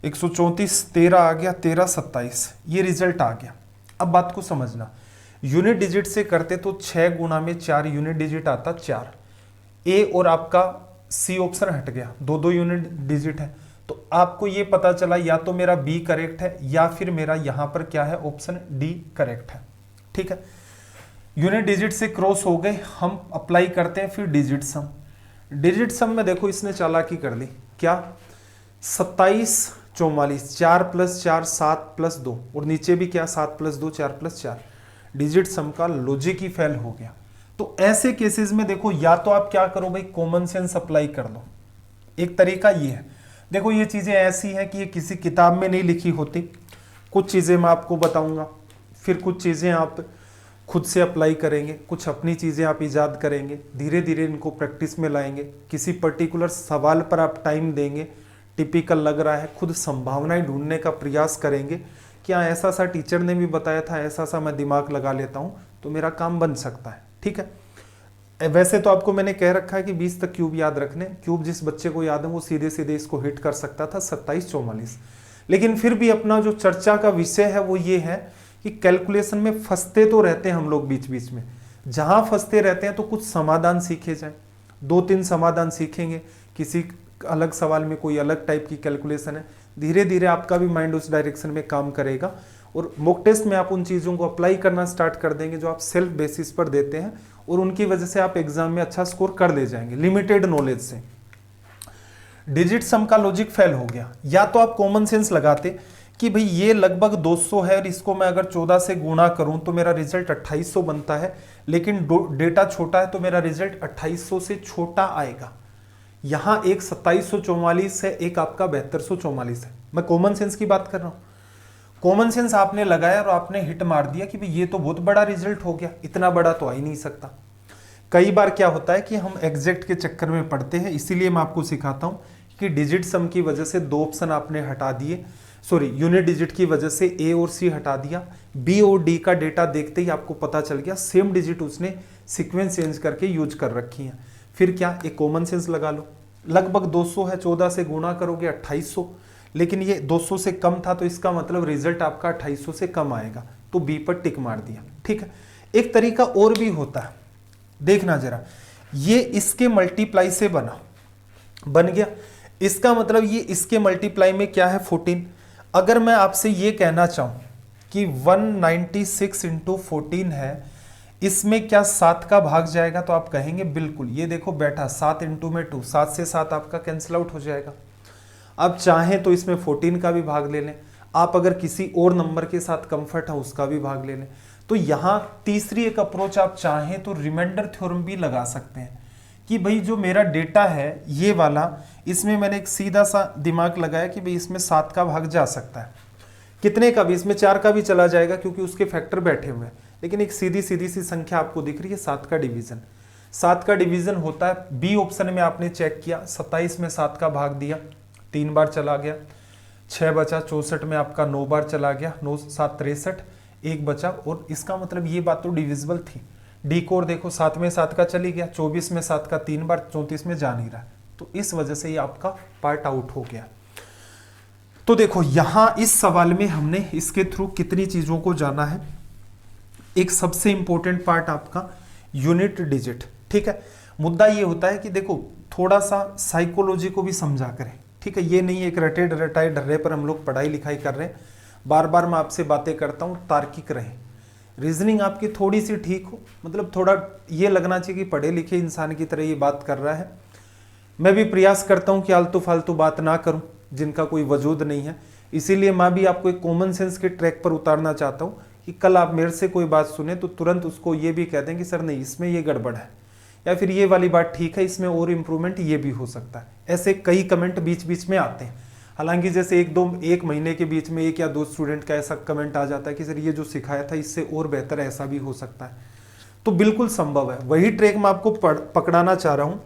134, 13 आ गया, 13 27, ये रिजल्ट आ गया। अब बात को समझना, यूनिट डिजिट से करते तो 6 गुणा में 4 यूनिट डिजिट आता 4। ए और आपका सी ऑप्शन हट गया, 2 यूनिट डिजिट है, तो आपको ये पता चला या तो मेरा बी करेक्ट है या फिर मेरा यहां पर क्या है ऑप्शन डी करेक्ट है, ठीक है। यूनिट डिजिट से क्रॉस हो गए, हम अप्लाई करते हैं फिर डिजिट सम। डिजिट सम में देखो इसने चालाकी कर ली, क्या 27 44, 4 + 4 7 + 2, और नीचे भी क्या 7 + 2 4 + 4। डिजिट सम का लॉजिक ही फेल हो गया। तो ऐसे केसेस में देखो या तो आप क्या करो भाई कॉमन सेंस अप्लाई कर लो, एक तरीका ये है, देखो ये चीज़ें ऐसी हैं कि ये किसी किताब में नहीं लिखी होती। कुछ चीज़ें मैं आपको बताऊंगा, फिर कुछ चीज़ें आप खुद से अप्लाई करेंगे, कुछ अपनी चीज़ें आप इजाद करेंगे, धीरे धीरे इनको प्रैक्टिस में लाएंगे। किसी पर्टिकुलर सवाल पर आप टाइम देंगे, टिपिकल लग रहा है, खुद संभावनाएं ढूंढने का प्रयास करेंगे, क्या ऐसा सा टीचर ने भी बताया था, ऐसा सा मैं दिमाग लगा लेता हूँ तो मेरा काम बन सकता है। ठीक है, वैसे तो आपको मैंने कह रखा है कि 20 तक क्यूब याद रखने। क्यूब जिस बच्चे को याद है वो सीधे सीधे इसको हिट कर सकता था 27 44। लेकिन फिर भी अपना जो चर्चा का विषय है वो ये है कि कैलकुलेशन में फंसते तो रहते हैं हम लोग बीच बीच में। जहां फंसते रहते हैं तो कुछ समाधान सीखे जाए, 2-3 समाधान सीखेंगे। किसी अलग सवाल में कोई अलग टाइप की कैलकुलेशन है, धीरे धीरे आपका भी माइंड उस डायरेक्शन में काम करेगा और मॉक टेस्ट में आप उन चीज़ों को अप्लाई करना स्टार्ट कर देंगे जो आप सेल्फ बेसिस पर देते हैं, और उनकी वजह से आप एग्जाम में अच्छा स्कोर कर ले जाएंगे लिमिटेड नॉलेज से। डिजिट सम का लॉजिक फेल हो गया, या तो आप कॉमन सेंस लगाते कि भाई ये लगभग 200 है और इसको मैं अगर 14 से गुणा करूं तो मेरा रिजल्ट 2800 बनता है, लेकिन डेटा छोटा है तो मेरा रिजल्ट 2800 से छोटा आएगा। यहां एक 2744 है, एक आपका 7244 है। मैं कॉमन सेंस की बात कर रहा हूं। कॉमन सेंस आपने लगाया और आपने हिट मार दिया कि भाई ये तो बहुत बड़ा रिजल्ट हो गया, इतना बड़ा तो आ ही नहीं सकता। कई बार क्या होता है कि हम एग्जैक्ट के चक्कर में पड़ते हैं, इसीलिए मैं आपको सिखाता हूं कि डिजिट सम की वजह से 2 ऑप्शन आपने हटा दिए, सॉरी यूनिट डिजिट की वजह से ए और सी हटा दिया। बी और डी का डेटा देखते ही आपको पता चल गया सेम डिजिट उसने सीक्वेंस चेंज करके यूज कर रखी है। फिर क्या, एक कॉमन सेंस लगा लो, लगभग 200 है, 14 से गुणा करोगे 2800, लेकिन ये 200 से कम था तो इसका मतलब रिजल्ट आपका 2800 से कम आएगा, तो बी पर टिक मार दिया। ठीक है, एक तरीका और भी होता है, देखना जरा, ये इसके मल्टीप्लाई से बन गया, इसका मतलब ये इसके मल्टीप्लाई में क्या है 14। अगर मैं आपसे ये कहना चाहूं कि 196 इंटू 14 है, इसमें क्या 7 का भाग जाएगा, तो आप कहेंगे बिल्कुल। ये देखो बैठा 7 इंटू में 2, 7 से 7 आपका कैंसिल आउट हो जाएगा। आप चाहें तो इसमें 14 का भी भाग ले लें, आप अगर किसी और नंबर के साथ कंफर्ट है उसका भी भाग ले लें। तो यहां तीसरी एक अप्रोच आप चाहें तो रिमाइंडर थ्योरम भी लगा सकते हैं कि भाई जो मेरा डेटा है ये वाला, इसमें मैंने एक सीधा सा दिमाग लगाया कि भाई इसमें 7 का भाग जा सकता है, कितने का भी, इसमें 4 का भी चला जाएगा क्योंकि उसके फैक्टर बैठे हुए हैं, लेकिन एक सीधी सीधी सी संख्या आपको दिख रही है 7 का डिवीजन। 7 का डिवीजन होता है, बी ऑप्शन में आपने चेक किया, 27 में 7 का भाग दिया, 3 बार चला गया, 6 बचा, 64 में आपका 9 बार चला गया, 9 7 63, 1 बचा, और इसका मतलब ये बात तो डिविजिबल थी। डी कोर देखो 7 में 7 का चली गया, 24 में 7 का 3 बार, 34 में जा नहीं रहा, तो इस वजह से ये आपका पार्ट आउट हो गया। तो देखो यहां इस सवाल में हमने इसके थ्रू कितनी चीजों को जाना है। एक सबसे इंपॉर्टेंट पार्ट आपका यूनिट डिजिट। ठीक है, मुद्दा ये होता है कि देखो थोड़ा सा साइकोलॉजी को भी समझा करें। ठीक है, ये नहीं एक रटे रटाए डर्रे पर हम लोग पढ़ाई लिखाई कर रहे हैं। बार बार मैं आपसे बातें करता हूं, तार्किक रहें, रीजनिंग आपकी थोड़ी सी ठीक हो, मतलब थोड़ा ये लगना चाहिए कि पढ़े लिखे इंसान की तरह ये बात कर रहा है। मैं भी प्रयास करता हूं कि आलतू फालतू बात ना करूं जिनका कोई वजूद नहीं है, इसीलिए मैं भी आपको एक कॉमन सेंस के ट्रैक पर उतारना चाहता हूं कि कल आप मेरे से कोई बात सुने तो तुरंत उसको ये भी कह दें कि सर नहीं इसमें ये गड़बड़ है, या फिर ये वाली बात ठीक है, इसमें और इम्प्रूवमेंट ये भी हो सकता है। ऐसे कई कमेंट बीच बीच में आते हैं, हालांकि जैसे एक महीने के बीच में 1 या 2 स्टूडेंट का ऐसा कमेंट आ जाता है कि सर ये जो सिखाया था इससे और बेहतर ऐसा भी हो सकता है, तो बिल्कुल संभव है। वही ट्रैक मैं आपको पकड़ाना चाह रहा हूं।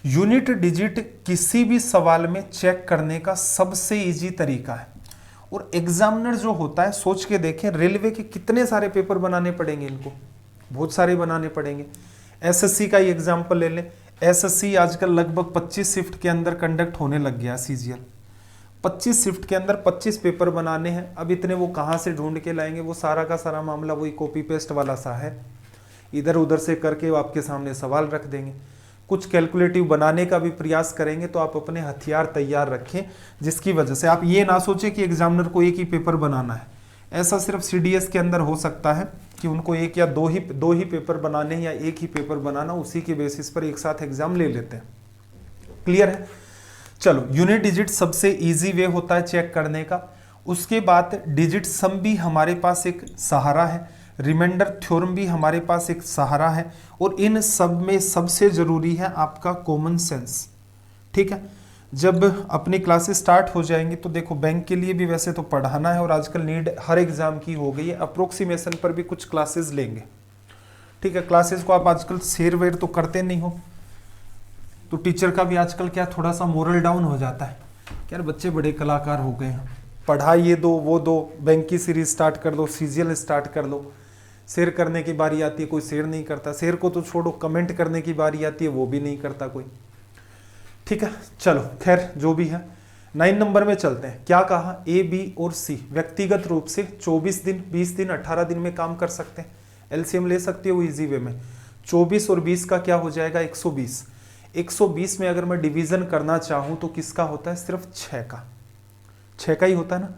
यूनिट डिजिट किसी भी सवाल में चेक करने का सबसे इजी तरीका है, और एग्जामिनर जो होता है सोच के देखें, रेलवे के कितने सारे पेपर बनाने पड़ेंगे इनको, बहुत सारे बनाने पड़ेंगे। एसएससी का ही एग्जाम्पल ले लें, एसएससी आजकल लगभग 25 शिफ्ट के अंदर कंडक्ट होने लग गया। सीजीएल 25 शिफ्ट के अंदर 25 पेपर बनाने हैं। अब इतने वो कहाँ से ढूंढ के लाएंगे, वो सारा का सारा मामला वही कॉपी पेस्ट वाला सा है, इधर उधर से करके वो आपके सामने सवाल रख देंगे। कुछ कैलकुलेटिव बनाने का भी प्रयास करेंगे तो आप अपने हथियार तैयार रखें, जिसकी वजह से आप ये ना सोचें कि एग्जामिनर को एक ही पेपर बनाना है। ऐसा सिर्फ सीडीएस के अंदर हो सकता है कि उनको 1 या 2 ही पेपर बनाने हैं, या 1 ही पेपर बनाना, उसी के बेसिस पर एक साथ एग्जाम ले लेते हैं। क्लियर है? चलो, यूनिट डिजिट सबसे इजी वे होता है चेक करने का। उसके बाद डिजिट सम भी हमारे पास एक सहारा है, रिमाइंडर थ्योरम भी हमारे पास एक सहारा है, और इन सब में सबसे जरूरी है आपका कॉमन सेंस। ठीक है, जब अपनी क्लासेस स्टार्ट हो जाएंगी तो देखो बैंक के लिए भी वैसे तो पढ़ाना है और आजकल नीड हर एग्जाम की हो गई है, अप्रोक्सीमेशन पर भी कुछ क्लासेस लेंगे। ठीक है, क्लासेस को आप आजकल शेयर वेयर तो करते नहीं हो, तो टीचर का भी आजकल क्या थोड़ा सा मोरल डाउन हो जाता है, यार बच्चे बड़े कलाकार हो गए हैं, पढ़ाई ये दो वो दो, बैंक की सीरीज स्टार्ट कर दो, सीजीएल स्टार्ट कर लो, शेयर करने की बारी आती है कोई शेयर नहीं करता, शेयर को तो छोड़ो कमेंट करने की बारी आती है वो भी नहीं करता कोई। ठीक है, चलो खैर जो भी है, 9 नंबर में चलते हैं। क्या कहा, ए बी और सी व्यक्तिगत रूप से 24 दिन 20 दिन 18 दिन में काम कर सकते हैं। एलसीएम ले सकते हो इजी वे में, 24 और 20 का क्या हो जाएगा 120। 120 में अगर मैं डिवीजन करना चाहूं तो किसका होता है, सिर्फ 6 का ही होता है ना।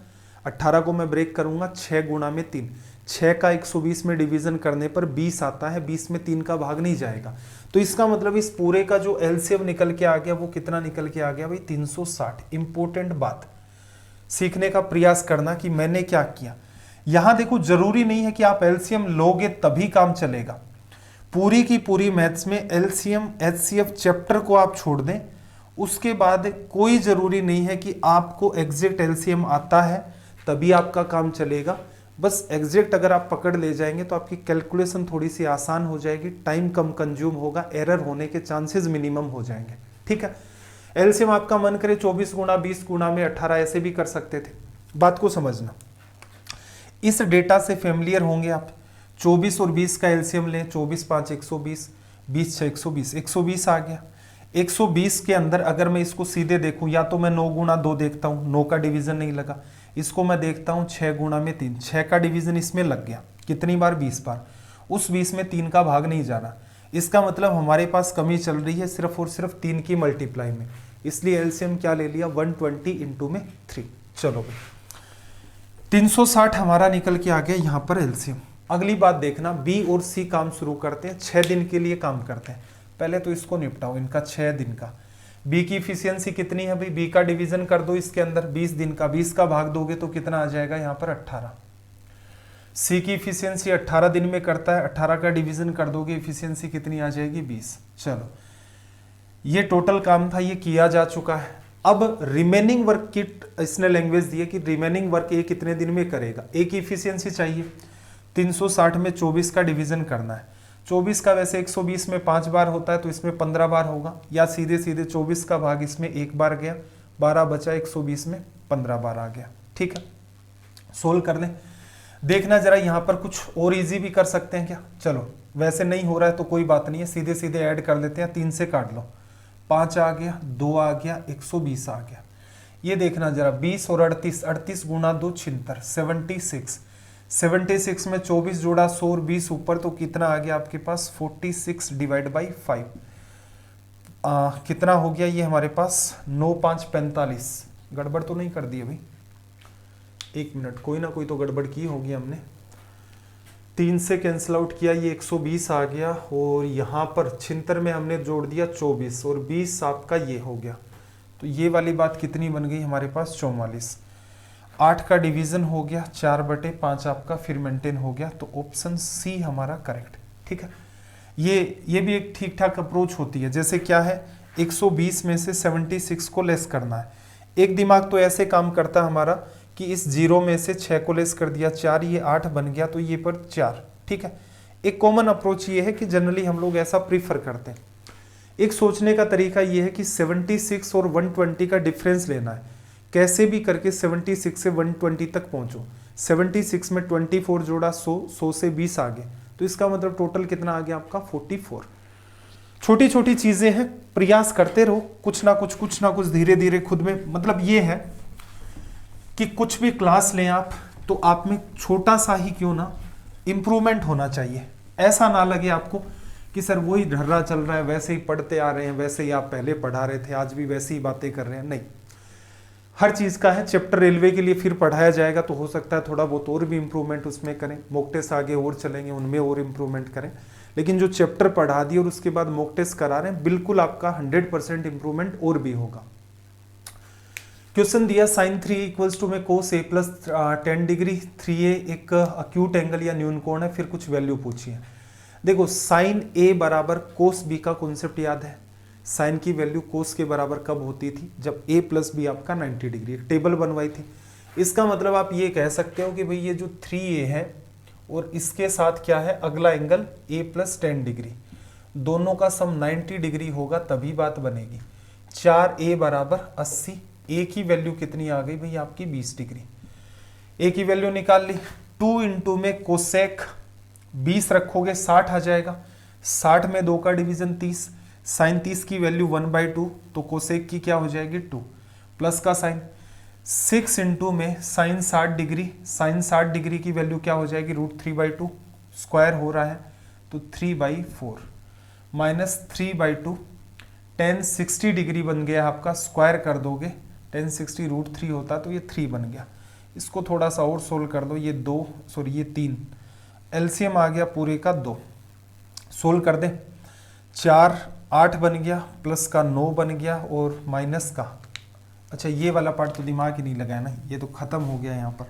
18 को मैं ब्रेक करूंगा, 6 गुणा में 3, 6 का 120 में डिवीजन करने पर 20 आता है, 20 में 3 का भाग नहीं जाएगा, तो इसका मतलब इस पूरे का जो एलसीएम निकल के आ गया वो कितना निकल के आ गया भाई 360। इंपॉर्टेंट बात सीखने का प्रयास करना कि मैंने क्या किया। यहां देखो जरूरी नहीं है कि आप एलसीएम लोगे तभी काम चलेगा, पूरी की पूरी मैथ्स में एलसीएम एचसीएफ चैप्टर को आप छोड़ दें, उसके बाद कोई जरूरी नहीं है कि आपको एग्जैक्ट एलसीएम आता है तभी आपका काम चलेगा। बस एग्जैक्ट अगर आप पकड़ ले जाएंगे तो आपकी कैलकुलेशन थोड़ी सी आसान हो जाएगी, टाइम कम कंज्यूम होगा, एरर होने के चांसेस मिनिमम हो जाएंगे। ठीक है, एलसीएम आपका मन करे 24 गुणा 20 गुणा में 18 ऐसे भी कर सकते थे। बात को समझना, इस डेटा से फेमिलियर होंगे आप। 24 और 20 का एलसीएम लें, 24 5 120, 20 6 120, 120 आ गया। 120 के अंदर अगर मैं इसको सीधे देखूं, या तो मैं 9 गुणा 2 देखता हूं, 9 का डिवीजन नहीं लगा, इसको मैं देखता हूं 6 गुणा में 3, 6 का डिवीजन इसमें लग गया, कितनी बार 20 बार, उस 20 में 3 का भाग नहीं जा रहा, इसका मतलब हमारे पास कमी चल रही है सिर्फ और सिर्फ 3 की मल्टीप्लाई में, इसलिए एलसीएम क्या ले लिया 120 इंटू में 3। चलो भाई 360 हमारा निकल के आ गया यहाँ पर एलसीएम। अगली बात देखना, बी और सी काम शुरू करते हैं, 6 दिन के लिए काम करते हैं। पहले तो इसको निपटाओ, इनका 6 दिन का। बी की इफिशियंसी कितनी है भाई, बी का डिवीजन कर दो इसके अंदर 20 दिन का, 20 का भाग दोगे तो कितना आ जाएगा यहाँ पर 18। सी की इफिशियंसी 18 दिन में करता है, 18 का डिवीजन कर दोगे इफिशियंसी कितनी आ जाएगी 20। चलो ये टोटल काम था, ये किया जा चुका है। अब रिमेनिंग वर्क की इसने लैंग्वेज दी है कि रिमेनिंग वर्क ये कितने दिन में करेगा। ए की इफिशियंसी चाहिए, 360 में 24 का डिवीजन करना है, 24 का वैसे 120 में 5 बार होता है तो इसमें 15 बार होगा, या सीधे सीधे 24 का भाग इसमें 1 बार गया, 12 बचा, 120 में 15 बार आ गया। ठीक है, सोल्व कर लें। देखना जरा यहाँ पर कुछ और इजी भी कर सकते हैं क्या, चलो वैसे नहीं हो रहा है तो कोई बात नहीं है, सीधे सीधे ऐड कर लेते हैं, 3 से काट लो, 5 आ गया, 2 आ गया, 120 आ गया। ये देखना जरा 20 और 38, 38 गुणा 2 76, 76, 76 में 24 जोड़ा 100 और 20 ऊपर तो कितना आ गया आपके पास 46 डिवाइड बाई 5, कितना हो गया ये हमारे पास 9 5 45। गड़बड़ तो नहीं कर दी अभी, 1 मिनट, कोई ना कोई तो गड़बड़ की होगी हमने। 3 से कैंसिल आउट किया, ये 120 आ गया, और यहाँ पर 76 में हमने जोड़ दिया 24 और 20 आपका ये हो गया, तो ये वाली बात कितनी बन गई हमारे पास 44। 8 का डिवीजन हो गया, 4/5 आपका फिर मेंटेन हो गया, तो ऑप्शन सी हमारा करेक्ट। ठीक है, ये भी एक ठीक ठाक अप्रोच होती है। जैसे क्या है 120 में से 76 को लेस करना है, एक दिमाग तो ऐसे काम करता है हमारा कि इस 0 में से 6 को लेस कर दिया 4, ये 8 बन गया, तो ये पर 4। ठीक है, एक कॉमन अप्रोच ये है कि जनरली हम लोग ऐसा प्रीफर करते हैं। एक सोचने का तरीका ये है कि 76 और 120 का डिफरेंस लेना है, कैसे भी करके 76 से 120 तक पहुंचो। 76 में 24 जोड़ा 100, 100 से 20 आ गए, तो इसका मतलब टोटल कितना आ गया आपका 44। छोटी छोटी चीजें हैं, प्रयास करते रहो, कुछ ना कुछ धीरे धीरे खुद में, मतलब ये है कि कुछ भी क्लास लें आप तो आप में छोटा सा ही क्यों ना इंप्रूवमेंट होना चाहिए। ऐसा ना लगे आपको कि सर वही ढर्रा चल रहा है, वैसे ही पढ़ते आ रहे हैं, वैसे ही आप पहले पढ़ा रहे थे, आज भी वैसे ही बातें कर रहे हैं। नहीं, हर चीज़ का है। चैप्टर रेलवे के लिए फिर पढ़ाया जाएगा तो हो सकता है थोड़ा बहुत और भी इंप्रूवमेंट उसमें करें, मॉक टेस्ट आगे और चलेंगे उनमें और इंप्रूवमेंट करें, लेकिन जो चैप्टर पढ़ा दिए और उसके बाद मॉक टेस्ट करा रहे हैं, बिल्कुल आपका 100% इंप्रूवमेंट और भी होगा। क्वेश्चन दिया sin 3 इक्वल्स टू में cos a plus 10 degree 3a एक अक्यूट एंगल या न्यून कोण है, फिर कुछ वैल्यू पूछी है। देखो sin a बराबर cos b का कॉन्सेप्ट याद है, साइन की वैल्यू कोस के बराबर कब होती थी, जब a प्लस बी आपका 90 डिग्री। एक टेबल बनवाई थी। इसका मतलब आप ये कह सकते हो कि भाई ये जो 3a है और इसके साथ क्या है, अगला एंगल a प्लस 10 डिग्री, दोनों का सम 90 डिग्री होगा तभी बात बनेगी। 4a बराबर 80, a की वैल्यू कितनी आ गई भाई आपकी 20 डिग्री। a की वैल्यू निकाल ली। 2 इंटू में कोसेक 20 रखोगे 60 आ जाएगा। 60 में 2 का डिवीजन 30, साइन 30 की वैल्यू 1/2, तो कोसेक की क्या हो जाएगी 2, प्लस का साइन 6 इंटू में साइन 60 डिग्री, साइन 60 डिग्री की वैल्यू क्या हो जाएगी √3/2, स्क्वायर हो रहा है तो 3/4 माइनस 3/2, tan 60 डिग्री बन गया आपका, स्क्वायर कर दोगे tan 60 √3 होता तो ये 3 बन गया। इसको थोड़ा सा और सोल्व कर दो, ये 2 सॉरी ये 3, एलसीएम आ गया पूरे का 2, सोल्व कर दे। 4 8 बन गया, प्लस का 9 बन गया और माइनस का, अच्छा ये वाला पार्ट तो दिमाग ही नहीं लगाया ना, ये तो खत्म हो गया यहाँ पर,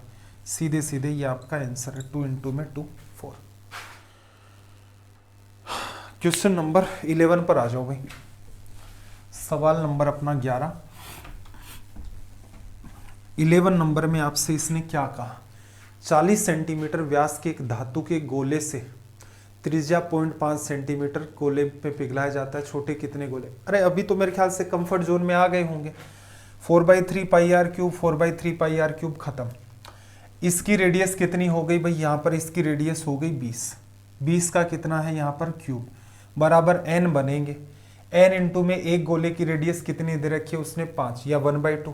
सीधे सीधे ये आपका आंसर है 2 इंटू में 2 4। क्वेश्चन नंबर 11 पर आ जाओ भाई। सवाल नंबर अपना 11 नंबर में आपसे इसने क्या कहा, 40 सेंटीमीटर व्यास के एक धातु के गोले से त्रिज्या 0.5 सेंटीमीटर गोले पे पिघलाया जाता है। छोटे कितने गोले, अरे अभी तो मेरे ख्याल से कंफर्ट जोन में आ गए होंगे। 4/3 pi r cube, 4/3 pi r cube, खत्म। इसकी रेडियस कितनी हो गई भाई, यहाँ पर इसकी रेडियस हो गई 20, 20 का कितना है यहाँ पर क्यूब, बराबर n बनेंगे। n इंटू में एक गोले की रेडियस कितनी दे रखी है उसने 5 या 1/2,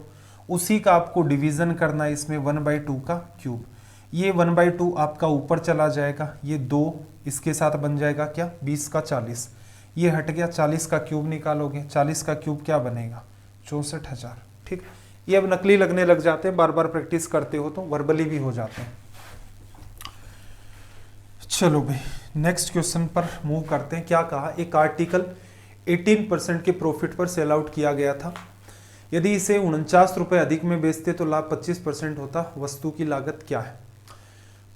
उसी का आपको डिवीजन करना है इसमें 1/2 का क्यूब। ये 1/2 आपका ऊपर चला जाएगा, ये 2 इसके साथ बन जाएगा क्या 20 का 40, ये हट गया, 40 का क्यूब निकालोगे, 40 का क्यूब क्या बनेगा 64,000। ठीक, ये अब नकली लगने लग जाते हैं, बार बार प्रैक्टिस करते हो तो वर्बली भी हो जाते हैं। चलो भाई नेक्स्ट क्वेश्चन पर मूव करते हैं। क्या कहा, एक आर्टिकल 18% के प्रॉफिट पर सेल आउट किया गया था। यदि इसे 49 रुपए अधिक में बेचते तो लाभ 25% होता। वस्तु की लागत क्या है।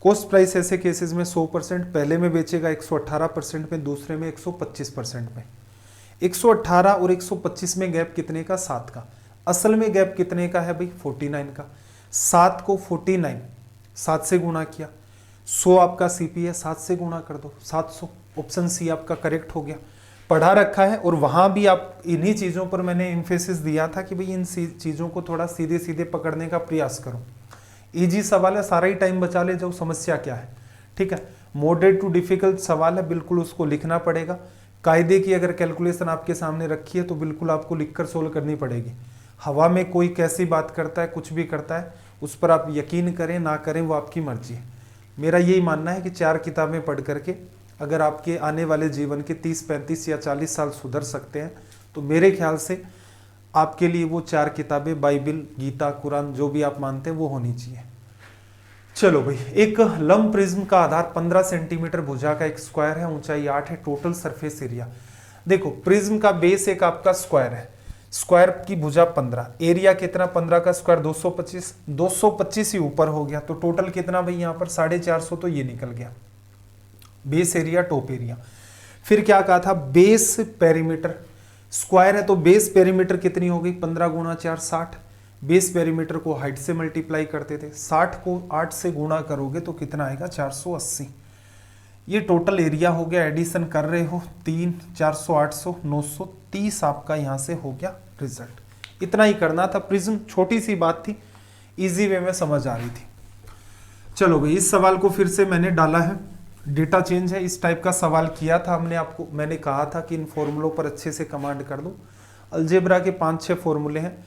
कॉस्ट प्राइस ऐसे केसेस में 100%, पहले में बेचेगा 118% में, दूसरे में 125% में। 118 और 125 में गैप कितने का, 7 का। असल में गैप कितने का है भाई 49 का। 7 को 49 7 से गुणा किया, 100 आपका सीपी है, 7 से गुणा कर दो 700। ऑप्शन सी आपका करेक्ट हो गया। पढ़ा रखा है और वहां भी आप इन्हीं चीजों पर मैंने इम्फेसिस दिया था कि भाई इन चीजों को थोड़ा सीधे सीधे पकड़ने का प्रयास करो। इजी सवाल है, सारा ही टाइम बचा ले जाओ, समस्या क्या है। ठीक है, मॉडरेट टू डिफिकल्ट सवाल है, बिल्कुल उसको लिखना पड़ेगा। कायदे की अगर कैलकुलेशन आपके सामने रखी है तो बिल्कुल आपको लिखकर सोल्व करनी पड़ेगी। हवा में कोई कैसी बात करता है, कुछ भी करता है, उस पर आप यकीन करें ना करें वो आपकी मर्जी है। मेरा यही मानना है कि 4 किताबें पढ़ करके अगर आपके आने वाले जीवन के 30, 35 या 40 साल सुधर सकते हैं तो मेरे ख्याल से आपके लिए वो 4 किताबें बाइबल, गीता, कुरान, जो भी आप मानते हैं वो होनी चाहिए। चलो भाई, एक लंब प्रिज्म का आधार 15 सेंटीमीटर, भुजा का एक स्क्वायर है, ऊंचाई 8 है, टोटल सरफेस एरिया। देखो प्रिज्म का बेस एक आपका स्क्वायर है, स्क्वायर की भुजा 15, एरिया कितना 15 का स्क्वायर 225, 225 ही ऊपर हो गया तो टोटल कितना भाई यहाँ पर 450, तो ये निकल गया बेस एरिया, टॉप एरिया। फिर क्या कहा था, बेस पेरीमीटर, स्क्वायर है तो बेस पेरीमीटर कितनी हो गई 15 गुणा 4 60। बेस पेरीमीटर को हाइट से मल्टीप्लाई करते थे, 60 को 8 से गुणा करोगे तो कितना आएगा 480। ये टोटल एरिया हो गया। एडिशन कर रहे हो 3 400 800 930 आपका यहाँ से हो गया रिजल्ट। इतना ही करना था। प्रिज्म छोटी सी बात थी, इजी वे में समझ आ रही थी। चलो भाई, इस सवाल को फिर से मैंने डाला है, डेटा चेंज है। इस टाइप का सवाल किया था हमने आपको, मैंने कहा था कि इन फॉर्मूलों पर अच्छे से कमांड कर दो। अलजेब्रा के 5-6 फॉर्मूले हैं,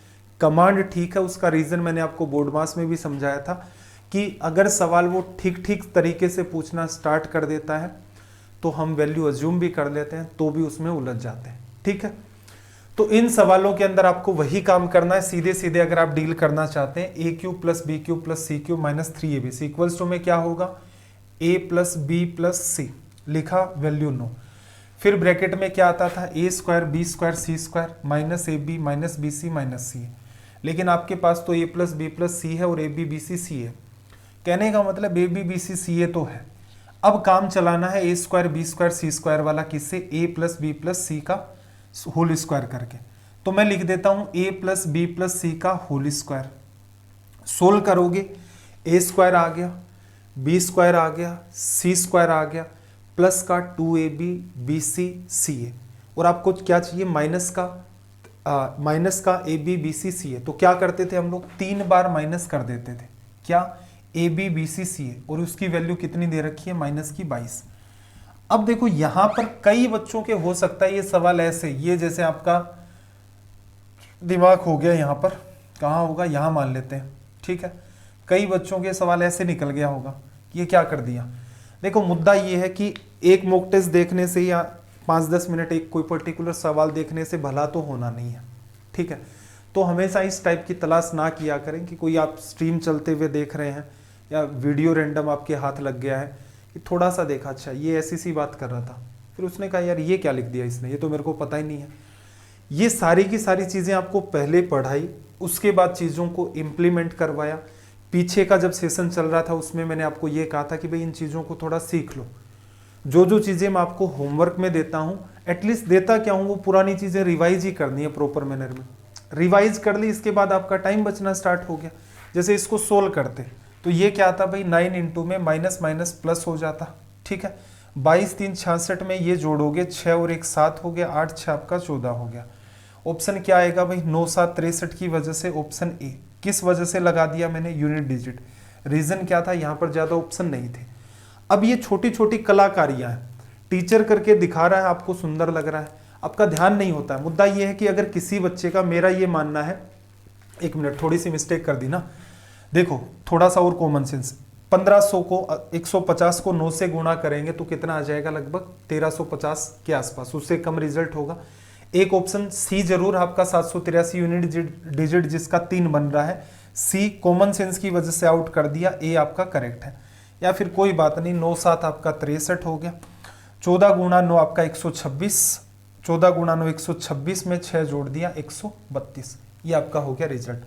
कमांड ठीक है, उसका रीजन मैंने आपको बोर्ड मास में भी समझाया था कि अगर सवाल वो ठीक ठीक तरीके से पूछना स्टार्ट कर देता है तो हम वैल्यू अज्यूम भी कर लेते हैं तो भी उसमें उलझ जाते हैं। ठीक है, तो इन सवालों के अंदर आपको वही काम करना है, सीधे सीधे अगर आप डील करना चाहते हैं। A cube plus B cube plus C cube minus 3ab equals to में क्या होगा a plus B plus C, लिखा वैल्यू 9। फिर ब्रैकेट में क्या आता था a square B square C square minus A B minus B C minus C है, लेकिन आपके पास तो a plus B plus C है और ए बी बी सी सी है। कहने का मतलब ए बी बी सी सी ए तो है। अब काम चलाना है ए square B square C square वाला, किससे, a प्लस बी प्लस सी का होल स्क्वायर करके। तो मैं लिख देता हूं a प्लस बी प्लस सी का होल स्क्वायर। सोल्व करोगे a स्क्वायर आ गया, b स्क्वायर आ गया, c स्क्वायर आ गया, प्लस का 2ab bc ca, और आपको क्या चाहिए माइनस का ए बी बी सी सी है। तो क्या करते थे हम लोग, 3 बार माइनस कर देते थे, क्या ए बी बी सी सी है, और उसकी वैल्यू कितनी दे रखी है माइनस की 22। अब देखो यहां पर कई बच्चों के हो सकता है ये सवाल ऐसे, ये जैसे आपका दिमाग हो गया यहां पर, कहाँ होगा यहाँ मान लेते हैं, ठीक है। कई बच्चों के सवाल ऐसे निकल गया होगा, ये क्या कर दिया। देखो मुद्दा ये है कि एक मॉक टेस्ट देखने से या 5-10 मिनट एक कोई पर्टिकुलर सवाल देखने से भला तो होना नहीं है, ठीक है। तो हमेशा इस टाइप की तलाश ना किया करें कि कोई आप स्ट्रीम चलते हुए देख रहे हैं या वीडियो रैंडम आपके हाथ लग गया है कि थोड़ा सा देखा, अच्छा ये ऐसी सी बात कर रहा था, फिर उसने कहा यार ये क्या लिख दिया इसने, ये तो मेरे को पता ही नहीं है। ये सारी की सारी चीज़ें आपको पहले पढ़ाई, उसके बाद चीज़ों को इम्प्लीमेंट करवाया। पीछे का जब सेशन चल रहा था उसमें मैंने आपको ये कहा था कि भाई इन चीज़ों को थोड़ा सीख लो। जो जो चीज़ें मैं आपको होमवर्क में देता हूँ, एटलीस्ट देता क्या हूँ, वो पुरानी चीज़ें रिवाइज ही करनी है प्रॉपर मैनर में। रिवाइज कर ली, इसके बाद आपका टाइम बचना स्टार्ट हो गया। जैसे इसको सोल्व करते तो ये क्या आता भाई, 9 इंटू में माइनस माइनस प्लस हो जाता, ठीक है। 22 3 66 में ये जोड़ोगे 6 और 1 7 हो गया, 8 6 आपका 14 हो गया। ऑप्शन क्या आएगा भाई, 9 7 63 की वजह से ऑप्शन ए। किस वजह से लगा दिया मैंने, यूनिट डिजिट। रीजन क्या था, यहाँ पर ज़्यादा ऑप्शन नहीं थे। अब ये छोटी छोटी कलाकारियाँ हैं, टीचर करके दिखा रहा है, आपको सुंदर लग रहा है, आपका ध्यान नहीं होता है। मुद्दा ये है कि अगर किसी बच्चे का, मेरा ये मानना है, एक मिनट थोड़ी सी मिस्टेक कर दी ना, देखो थोड़ा सा और कॉमन सेंस, 1500 को 150 को 9 से गुणा करेंगे तो कितना आ जाएगा, लगभग 1350 के आसपास, उससे कम रिजल्ट होगा। एक ऑप्शन सी जरूर आपका 783 यूनिट डिजिट जिसका 3 बन रहा है, सी कॉमन सेंस की वजह से आउट कर दिया, ए आपका करेक्ट है। या फिर कोई बात नहीं, 9 7 आपका 63 हो गया, 14 गुणा 9 आपका 126, 14 गुणा 9 126 में 6 जोड़ दिया 132, ये आपका हो गया रिजल्ट।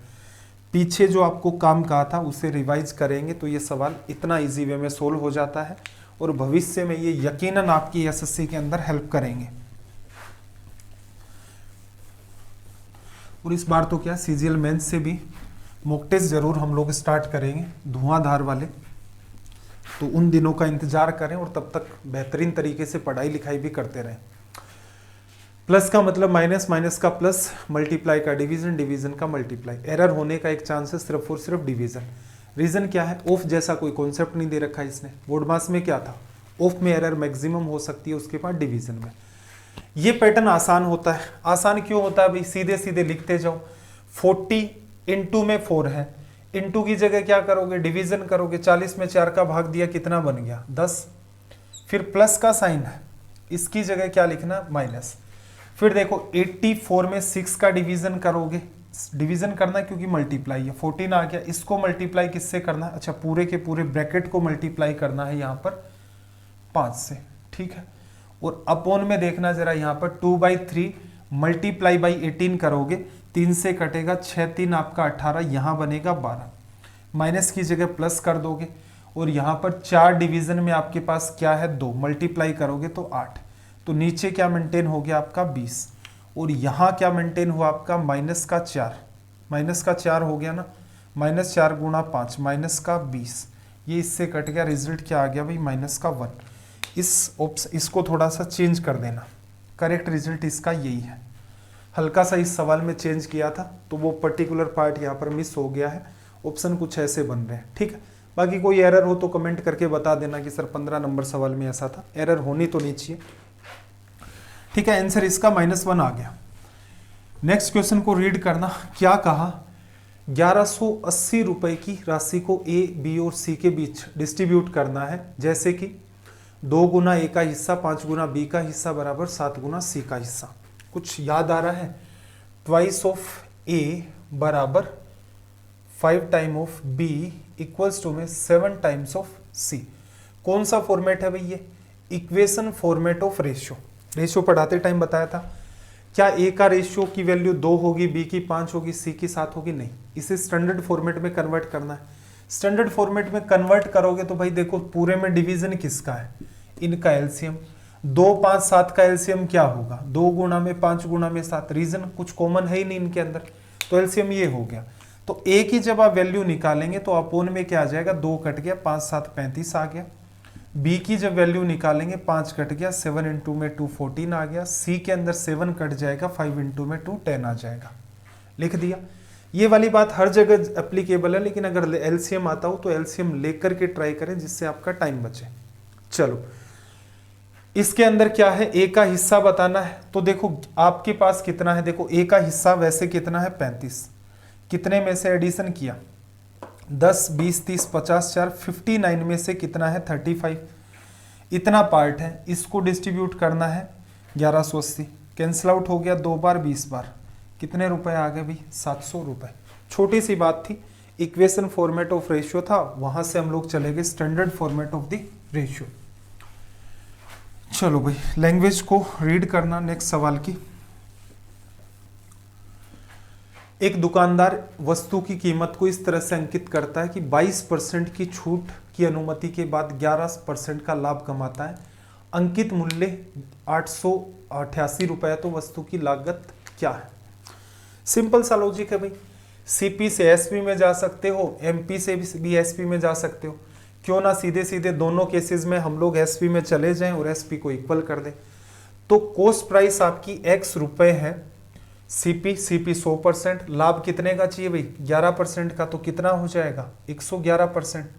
पीछे जो आपको काम कहा था उसे रिवाइज करेंगे तो ये सवाल इतना इजी वे में सोल्व हो जाता है, और भविष्य में ये यकीनन आपकी एसएससी के अंदर हेल्प करेंगे। और इस बार तो क्या, सीजीएल मेंस से भी मॉक टेस्ट जरूर हम लोग स्टार्ट करेंगे, धुआंधार वाले। तो उन दिनों का इंतजार करें और तब तक बेहतरीन तरीके से पढ़ाई लिखाई भी करते रहें। प्लस का मतलब माइनस, माइनस का प्लस, मल्टीप्लाई का डिवीजन, डिवीजन का मल्टीप्लाई। एरर होने का एक चांस है सिर्फ और सिर्फ डिवीजन। रीजन क्या है, ऑफ जैसा कोई कॉन्सेप्ट नहीं दे रखा है इसने। बोर्ड मास में क्या था, ऑफ में एरर मैक्सिमम हो सकती है, उसके बाद डिवीजन में। ये पैटर्न आसान होता है। आसान क्यों होता है भाई, सीधे सीधे लिखते जाओ। 40 इंटू में 4 है, इंटू की जगह क्या करोगे, डिवीजन करोगे। 40 में 4 का भाग दिया, कितना बन गया 10। फिर प्लस का साइन है, इसकी जगह क्या लिखना, माइनस। फिर देखो 84 में 6 का डिवीजन करोगे, डिवीजन करना क्योंकि मल्टीप्लाई है, 14 आ गया। इसको मल्टीप्लाई किससे करना है, अच्छा पूरे के पूरे ब्रैकेट को मल्टीप्लाई करना है यहाँ पर 5 से, ठीक है। और अपॉन में देखना जरा, यहाँ पर 2/3 मल्टीप्लाई बाई 18 करोगे, 3 से कटेगा 6 3 आपका 18, यहाँ बनेगा 12। माइनस की जगह प्लस कर दोगे, और यहाँ पर 4 डिवीजन में आपके पास क्या है 2, मल्टीप्लाई करोगे तो 8। तो नीचे क्या मेंटेन हो गया आपका 20, और यहाँ क्या मेंटेन हुआ आपका माइनस का 4, माइनस का 4 हो गया ना, माइनस 4 गुणा 5 माइनस का 20, ये इससे कट गया, रिजल्ट क्या आ गया भाई माइनस का 1। इसको थोड़ा सा चेंज कर देना, करेक्ट रिजल्ट इसका यही है। हल्का सा इस सवाल में चेंज किया था तो वो पर्टिकुलर पार्ट यहाँ पर मिस हो गया है, ऑप्शन कुछ ऐसे बन रहे हैं, ठीक है। बाकी कोई एरर हो तो कमेंट करके बता देना कि सर 15 नंबर सवाल में ऐसा था, एरर होनी तो नहीं चाहिए, ठीक है। आंसर इसका -1 आ गया। नेक्स्ट क्वेश्चन को रीड करना, क्या कहा, 1180 रुपए की राशि को ए, बी और सी के बीच डिस्ट्रीब्यूट करना है, जैसे कि 2 गुना ए का हिस्सा 5 गुना बी का हिस्सा बराबर 7 गुना सी का हिस्सा। कुछ याद आ रहा है, ट्वाइस ऑफ ए बराबर 5 time of b equals to में 7 टाइम्स ऑफ सी। कौन सा फॉर्मेट है भाई, ये equation format of ratio. Ratio पढ़ाते टाइम बताया था, क्या ए का रेशियो की वैल्यू 2 होगी, बी की 5 होगी, सी की 7 होगी, नहीं, इसे स्टैंडर्ड फॉर्मेट में कन्वर्ट करना है। स्टैंडर्ड फॉर्मेट में कन्वर्ट करोगे तो भाई देखो पूरे में डिवीजन किसका है, इनका एलसीएम। 2 5 7 का एलसीएम क्या होगा, 2 गुणा में 5 गुणा में 7। रीजन कुछ कॉमन है ही नहीं इनके अंदर, तो एलसीएम ये हो गया। तो ए की जब आप वैल्यू निकालेंगे तो अपोन में क्या आ जाएगा, 2 कट गया, 5 7 35 आ गया। बी की जब वैल्यू निकालेंगे 5 कट गया, 7 इंटू में 2 14 आ गया। सी के अंदर 7 कट जाएगा, 5 इंटू में 2 10 आ जाएगा। लिख दिया। ये वाली बात हर जगह एप्लीकेबल है, लेकिन अगर एलसीएम आता हो तो एलसीएम लेकर के ट्राई करें जिससे आपका टाइम बचे। चलो इसके अंदर क्या है, ए का हिस्सा बताना है। तो देखो आपके पास कितना है, देखो ए का हिस्सा वैसे कितना है 35, कितने में से एडिशन किया 10 20 30 50 4 59 में से कितना है 35, इतना पार्ट है। इसको डिस्ट्रीब्यूट करना है 1180, कैंसिल आउट हो गया 2 बार 20 बार, कितने रुपए आ गए भाई 700 रुपए। छोटी सी बात थी, इक्वेशन फॉर्मेट ऑफ रेशियो था, वहां से हम लोग चले गए standard format of the ratio. चलो भाई लैंग्वेज को रीड करना। नेक्स्ट सवाल की, एक दुकानदार वस्तु की कीमत को इस तरह से अंकित करता है कि 22% की छूट की अनुमति के बाद 11% का लाभ कमाता है। अंकित मूल्य 888 रुपये, तो वस्तु की लागत क्या है। सिंपल सा लॉजिक है भाई, सीपी से एसपी में जा सकते हो, एमपी से भी एसपी में जा सकते हो, क्यों ना सीधे सीधे दोनों केसेस में हम लोग एसपी में चले जाएं और एसपी को इक्वल कर दें। तो कॉस्ट प्राइस आपकी x रुपए है, सीपी 100%, लाभ कितने का चाहिए भाई 11% का, तो कितना हो जाएगा 111%।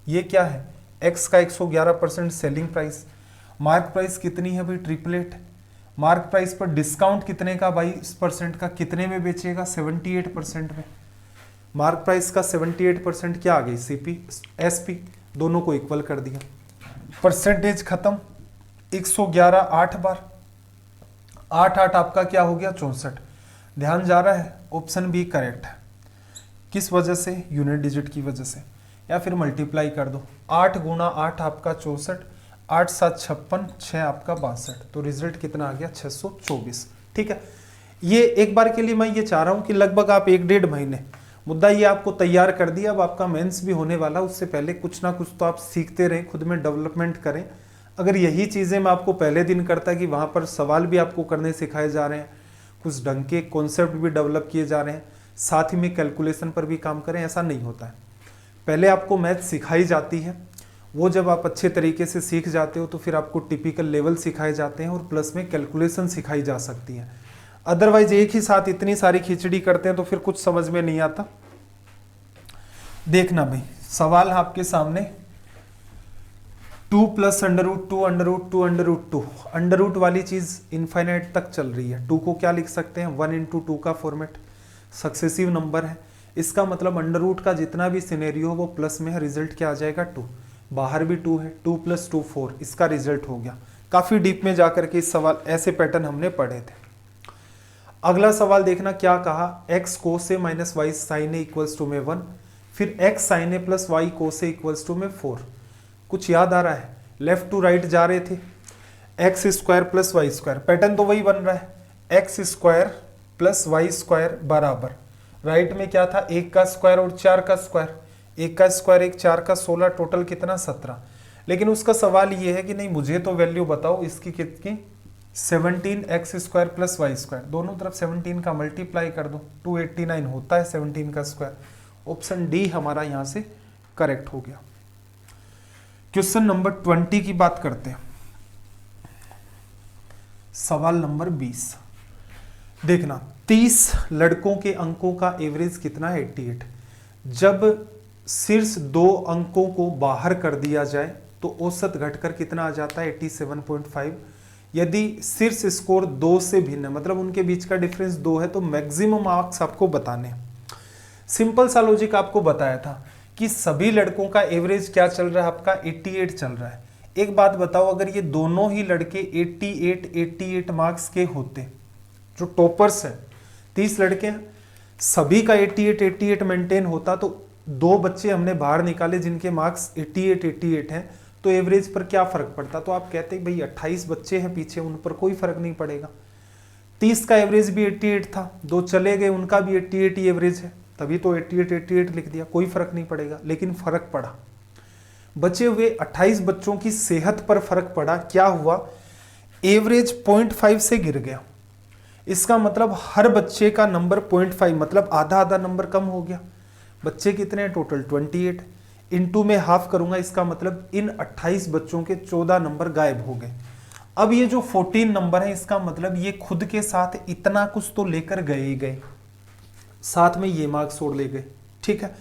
ये क्या है, x का 111% सेलिंग प्राइस। मार्क प्राइस कितनी है भाई 888, मार्क प्राइस पर डिस्काउंट कितने का 22% का, कितने में बेचेगा 78% में। मार्क प्राइस का 78% क्या आ गई सीपी एसपी, दोनों को इक्वल कर दिया। परसेंटेज खत्म, 111 8 बार, 8 8 आपका क्या हो गया 64। ध्यान जा रहा है, ऑप्शन बी करेक्ट है। किस वजह से, यूनिट डिजिट की वजह से, या फिर मल्टीप्लाई कर दो, 8 गुणा 8 आपका 64, 8 7 56, 6 आपका 62, तो रिजल्ट कितना आ गया 624। ठीक है, ये एक बार के लिए मैं ये चाह रहा हूं कि लगभग आप 1-1.5 महीने, मुद्दा ये आपको तैयार कर दिया। अब आपका मेंस भी होने वाला, उससे पहले कुछ ना कुछ तो आप सीखते रहें, खुद में डेवलपमेंट करें। अगर यही चीज़ें मैं आपको पहले दिन करता कि वहाँ पर सवाल भी आपको करने सिखाए जा रहे हैं, कुछ ढंग के कॉन्सेप्ट भी डेवलप किए जा रहे हैं, साथ ही में कैलकुलेशन पर भी काम करें, ऐसा नहीं होता है। पहले आपको मैथ सिखाई जाती है, वो जब आप अच्छे तरीके से सीख जाते हो तो फिर आपको टिपिकल लेवल सिखाए जाते हैं और प्लस में कैलकुलेशन सिखाई जा सकती है। अदरवाइज एक ही साथ इतनी सारी खिचड़ी करते हैं तो फिर कुछ समझ में नहीं आता। देखना भाई सवाल आपके सामने, 2 + √2 √2 √2, अंडर रूट वाली चीज इनफाइनाइट तक चल रही है। 2 को क्या लिख सकते हैं 1 × 2 का फॉर्मेट, सक्सेसिव नंबर है, इसका मतलब अंडर रूट का जितना भी सिनेरियो हो वो प्लस में है, रिजल्ट क्या आ जाएगा 2। बाहर भी 2 है, 2 + 2 4, इसका रिजल्ट हो गया। काफी डीप में जाकर के इस सवाल ऐसे पैटर्न हमने पढ़े थे। अगला सवाल देखना क्या कहा, x cos a - y sin a = में 1, फिर x sin a + y cos a = में 4। कुछ याद आ रहा है, लेफ्ट टू राइट जा रहे थे, x² + y², पैटर्न तो वही बन रहा है, x² + y² बराबर, राइट में क्या था 1 का स्क्वायर और 4 का स्क्वायर, 1 का स्क्वायर 1 4 का 16, टोटल कितना 17। लेकिन उसका सवाल ये है कि नहीं मुझे तो वैल्यू बताओ इसकी कितनी, 17x² + y², दोनों तरफ 17 का मल्टीप्लाई कर दो, 289 होता है 17 का स्क्वायर। ऑप्शन डी हमारा यहां से करेक्ट हो गया। क्वेश्चन नंबर 20 की बात करते हैं, सवाल नंबर 20। देखना 30 लड़कों के अंकों का एवरेज कितना है 88। जब शीर्ष 2 अंकों को बाहर कर दिया जाए तो औसत घटकर कितना आ जाता है 87.5। यदि शीर्ष स्कोर 2 से भिन्न है, मतलब उनके बीच का डिफरेंस 2 है, तो मैक्सिमम मार्क्स आपको बताने। सिंपल सा लॉजिक आपको बताया था कि सभी लड़कों का एवरेज क्या चल रहा है आपका 88 चल रहा है। एक बात बताओ, अगर ये दोनों ही लड़के 88 मार्क्स के होते, जो टॉपर्स हैं 30 लड़के हैं, सभी का 88 मेंटेन होता, तो 2 बच्चे हमने बाहर निकाले जिनके मार्क्स 88 हैं, तो एवरेज पर क्या फर्क पड़ता। तो आप कहते भाई 28 बच्चे हैं पीछे, उन पर कोई फर्क नहीं पड़ेगा। 30 का एवरेज भी 88 था, 2 चले गए, उनका भी 88 ही एवरेज है, तभी तो 88 लिख दिया, कोई फर्क नहीं पड़ेगा। लेकिन फर्क पड़ा, बचे हुए 28 बच्चों की सेहत पर फर्क पड़ा। क्या हुआ एवरेज 0.5 से गिर गया, इसका मतलब हर बच्चे का नंबर 0.5 मतलब आधा आधा नंबर कम हो गया। बच्चे कितने हैं टोटल 28, इनटू में हाफ करूंगा, इसका मतलब इन 28 बच्चों के 14 नंबर गायब हो गए। अब ये जो 14 नंबर है इसका मतलब ये खुद के साथ इतना कुछ तो लेकर गए ही गए, साथ में ये मार्क्स और ले गए, ठीक है।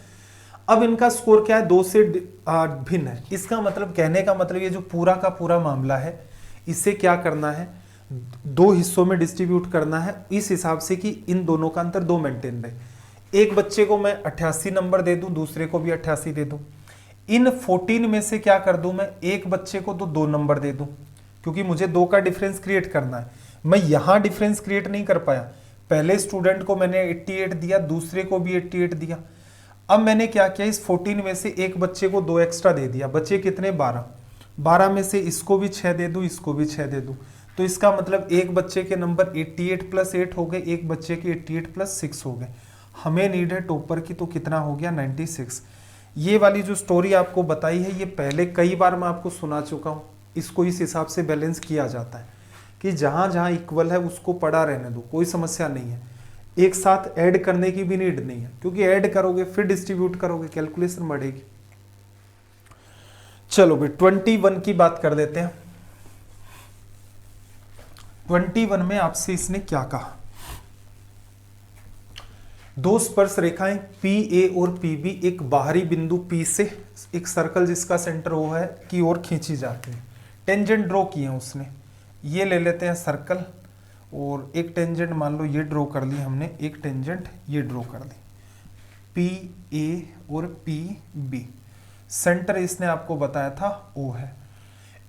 अब इनका स्कोर क्या है, 2 से भिन्न है। इसका मतलब कहने का मतलब ये जो पूरा का पूरा मामला है इसे क्या करना है, 2 हिस्सों में डिस्ट्रीब्यूट करना है इस हिसाब से कि इन दोनों का अंतर 2 मेंटेन रहे। एक बच्चे को मैं 88 नंबर दे दूं, दूसरे को भी 88 दे दूं। इन 14 में से क्या कर दूं, मैं एक बच्चे को तो 2 नंबर दे दूं, क्योंकि मुझे 2 का डिफरेंस क्रिएट करना है। मैं यहां डिफरेंस क्रिएट नहीं कर पाया, पहले स्टूडेंट को मैंने 88 दिया, दूसरे को भी 88 दिया। अब मैंने क्या किया, इस 14 में से एक बच्चे को 2 एक्स्ट्रा दे दिया, बच्चे कितने 12, 12 में से इसको भी 6 दे दूं, इसको भी 6 दे दूं, तो इसका मतलब एक बच्चे के नंबर 88 प्लस 8 हो गए, एक बच्चे के 88 प्लस 6 हो गए। हमें नीड है टॉपर की, तो कितना हो गया 96। ये वाली जो स्टोरी आपको बताई है ये पहले कई बार मैं आपको सुना चुका हूँ। इसको इस हिसाब से बैलेंस किया जाता है कि जहाँ जहाँ इक्वल है उसको पड़ा रहने दो, कोई समस्या नहीं है। एक साथ ऐड करने की भी नीड नहीं है, क्योंकि ऐड करोगे फिर डिस्ट्रीब्यूट करोगे, कैलकुलेशन बढ़ेगी। चलो भाई 21 की बात कर देते हैं। 21 में आपसे इसने क्या कहा, 2 स्पर्श रेखाएं PA और PB एक बाहरी बिंदु P से एक सर्कल जिसका सेंटर O है की ओर खींची जाती है। टेंजेंट ड्रॉ किए हैं उसने, ये ले लेते हैं सर्कल, और एक टेंजेंट मान लो ये ड्रॉ कर ली हमने, एक टेंजेंट ये ड्रॉ कर दी, PA और PB। सेंटर इसने आपको बताया था O है।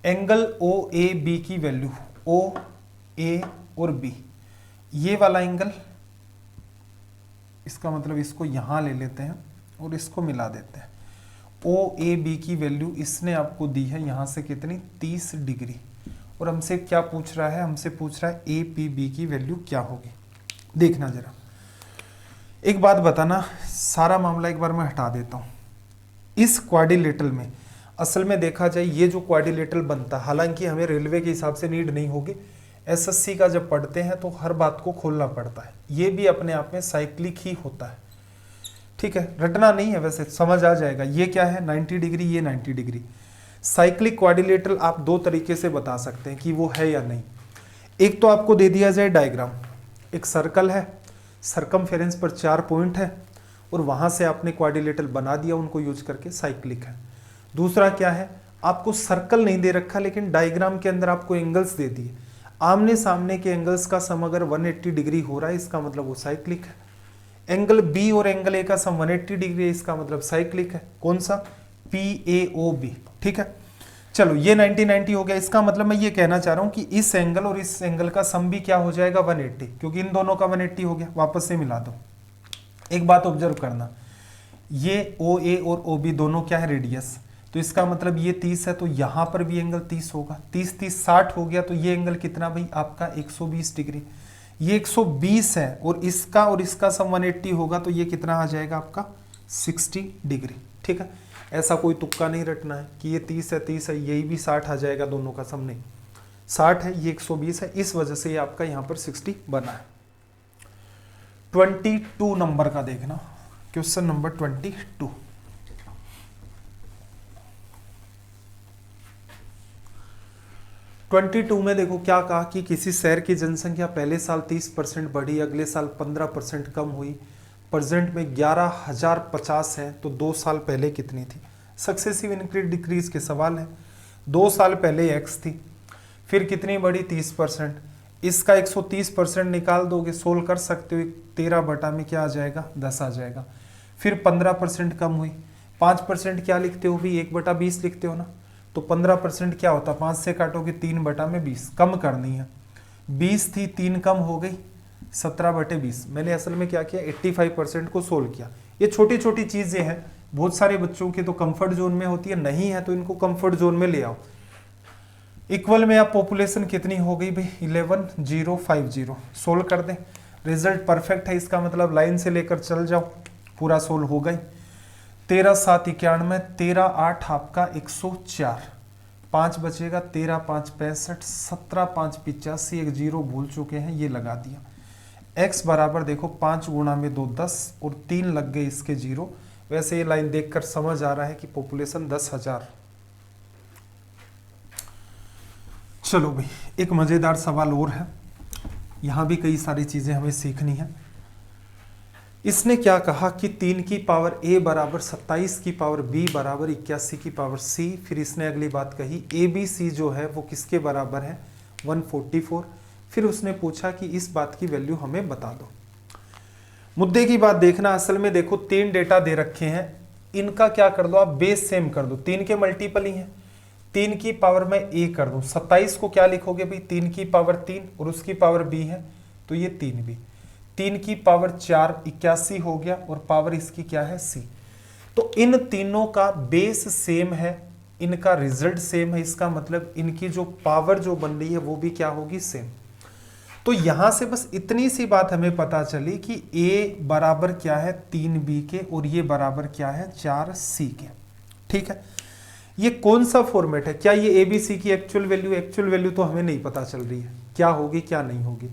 एंगल OAB की वैल्यू OA और B, ये वाला एंगल, इसका मतलब इसको यहां ले लेते हैं और इसको मिला देते हैं। OAB की वैल्यू इसने आपको दी है यहां से कितनी 30 डिग्री, और हमसे क्या पूछ रहा है, हमसे पूछ रहा है APB की वैल्यू क्या होगी। देखना जरा, एक बात बताना, सारा मामला एक बार मैं हटा देता हूं। इस क्वाड्रिलेटरल में असल में देखा जाए ये जो क्वाड्रिलेटरल बनता है, हालांकि हमें रेलवे के हिसाब से नीड नहीं होगी, SSC का जब पढ़ते हैं तो हर बात को खोलना पड़ता है। ये भी अपने आप में साइक्लिक ही होता है, ठीक है, रटना नहीं है, वैसे समझ आ जाएगा। ये क्या है 90 डिग्री, ये 90 डिग्री। साइक्लिक क्वाड्रिलेटरल आप 2 तरीके से बता सकते हैं कि वो है या नहीं। एक तो आपको दे दिया जाए डायग्राम, एक सर्कल है, सर्कमफेरेंस पर 4 पॉइंट है, और वहां से आपने क्वाड्रिलेटरल बना दिया उनको यूज करके, साइक्लिक है। दूसरा क्या है, आपको सर्कल नहीं दे रखा लेकिन डायग्राम के अंदर आपको एंगल्स दे दिए, आमने सामने के एंगल्स का सम अगर 180 डिग्री हो रहा है इसका मतलब वो साइक्लिक है। एंगल B और एंगल A का सम 180 डिग्री है, इसका मतलब साइक्लिक है। कौन सा, PAOB, ठीक है। चलो ये 90-90 हो गया, इसका मतलब मैं ये कहना चाह रहा हूं कि इस एंगल और इस एंगल का सम भी क्या हो जाएगा 180, क्योंकि इन दोनों का 180 हो गया। वापस से मिला दो। एक बात ऑब्जर्व करना, ये OA और OB दोनों क्या है रेडियस, तो इसका मतलब ये 30 है, तो यहां पर भी एंगल 30 होगा। 30-30 60 हो गया, तो ये एंगल कितना भाई आपका 120 डिग्री। ये 120 है और इसका सम 180 होगा, तो ये कितना आ जाएगा आपका 60 डिग्री, ठीक है। ऐसा कोई तुक्का नहीं रटना है कि ये 30 है 30 है, यही भी 60 आ जाएगा, दोनों का सम नहीं, 60 है ये 120 है, इस वजह से ये आपका यहाँ पर 60 बना है। 22 नंबर का देखना, क्वेश्चन नंबर 22। में देखो क्या कहा कि किसी शहर की जनसंख्या पहले साल 30% बढ़ी, अगले साल 15% कम हुई, प्रेजेंट में 11,050 है, तो 2 साल पहले कितनी थी। सक्सेसिव इंक्रीज डिक्रीज के सवाल है। 2 साल पहले x थी, फिर कितनी बढ़ी 30%, इसका 130% निकाल दोगे, सोल्व कर सकते हो, 13 बटा में क्या आ जाएगा 10 आ जाएगा। फिर 15% कम हुई, 5% क्या लिखते हो भी 1/20 लिखते हो ना, तो 15% क्या होता, 5 से काटोगे 3/20, कम करनी है। 20 थी 3 कम हो गई 17/20। मैंने असल में क्या किया 85% को सोल्व किया। ये छोटी छोटी चीजें हैं, बहुत सारे बच्चों के तो कंफर्ट जोन में होती है, नहीं है तो इनको कंफर्ट जोन में ले आओ। इक्वल में आप पॉपुलेशन कितनी हो गई भाई 11,050, सोल्व कर दें, रिजल्ट परफेक्ट है, इसका मतलब लाइन से लेकर चल जाओ, पूरा सोल्व हो गई। 13 7 91, 13 8 आपका 104, 5 बचेगा, 13 5 65, 17 5 85, एक जीरो भूल चुके हैं, ये लगा दिया। x बराबर देखो 5 गुणा में 2 10 और 3 लग गए इसके जीरो। वैसे ये लाइन देखकर समझ आ रहा है कि पॉपुलेशन 10,000। चलो भाई, एक मजेदार सवाल और है, यहां भी कई सारी चीजें हमें सीखनी है। इसने क्या कहा कि 3 की पावर a बराबर 27 की पावर b बराबर 81 की पावर c। फिर इसने अगली बात कही ABC जो है वो किसके बराबर है, 144। फिर उसने पूछा कि इस बात की वैल्यू हमें बता दो। मुद्दे की बात देखना, असल में देखो 3 डेटा दे रखे हैं, इनका क्या कर दो आप, बेस सेम कर दो, 3 के मल्टीपल ही हैं। 3 की पावर में a कर दूं, 27 को क्या लिखोगे भाई, 3 की पावर 3 और उसकी पावर b है तो ये 3b। 3 की पावर 4 81 हो गया और पावर इसकी क्या है, c। तो इन तीनों का बेस सेम है, इनका रिजल्ट सेम है, इसका मतलब इनकी जो पावर जो बन रही है वो भी क्या होगी, सेम। तो यहां से बस इतनी सी बात हमें पता चली कि a बराबर क्या है 3b के और ये बराबर क्या है 4c के। ठीक है, ये कौन सा फॉर्मेट है, क्या ये ABC की एक्चुअल वैल्यू तो हमें नहीं पता चल रही है, क्या होगी क्या नहीं होगी।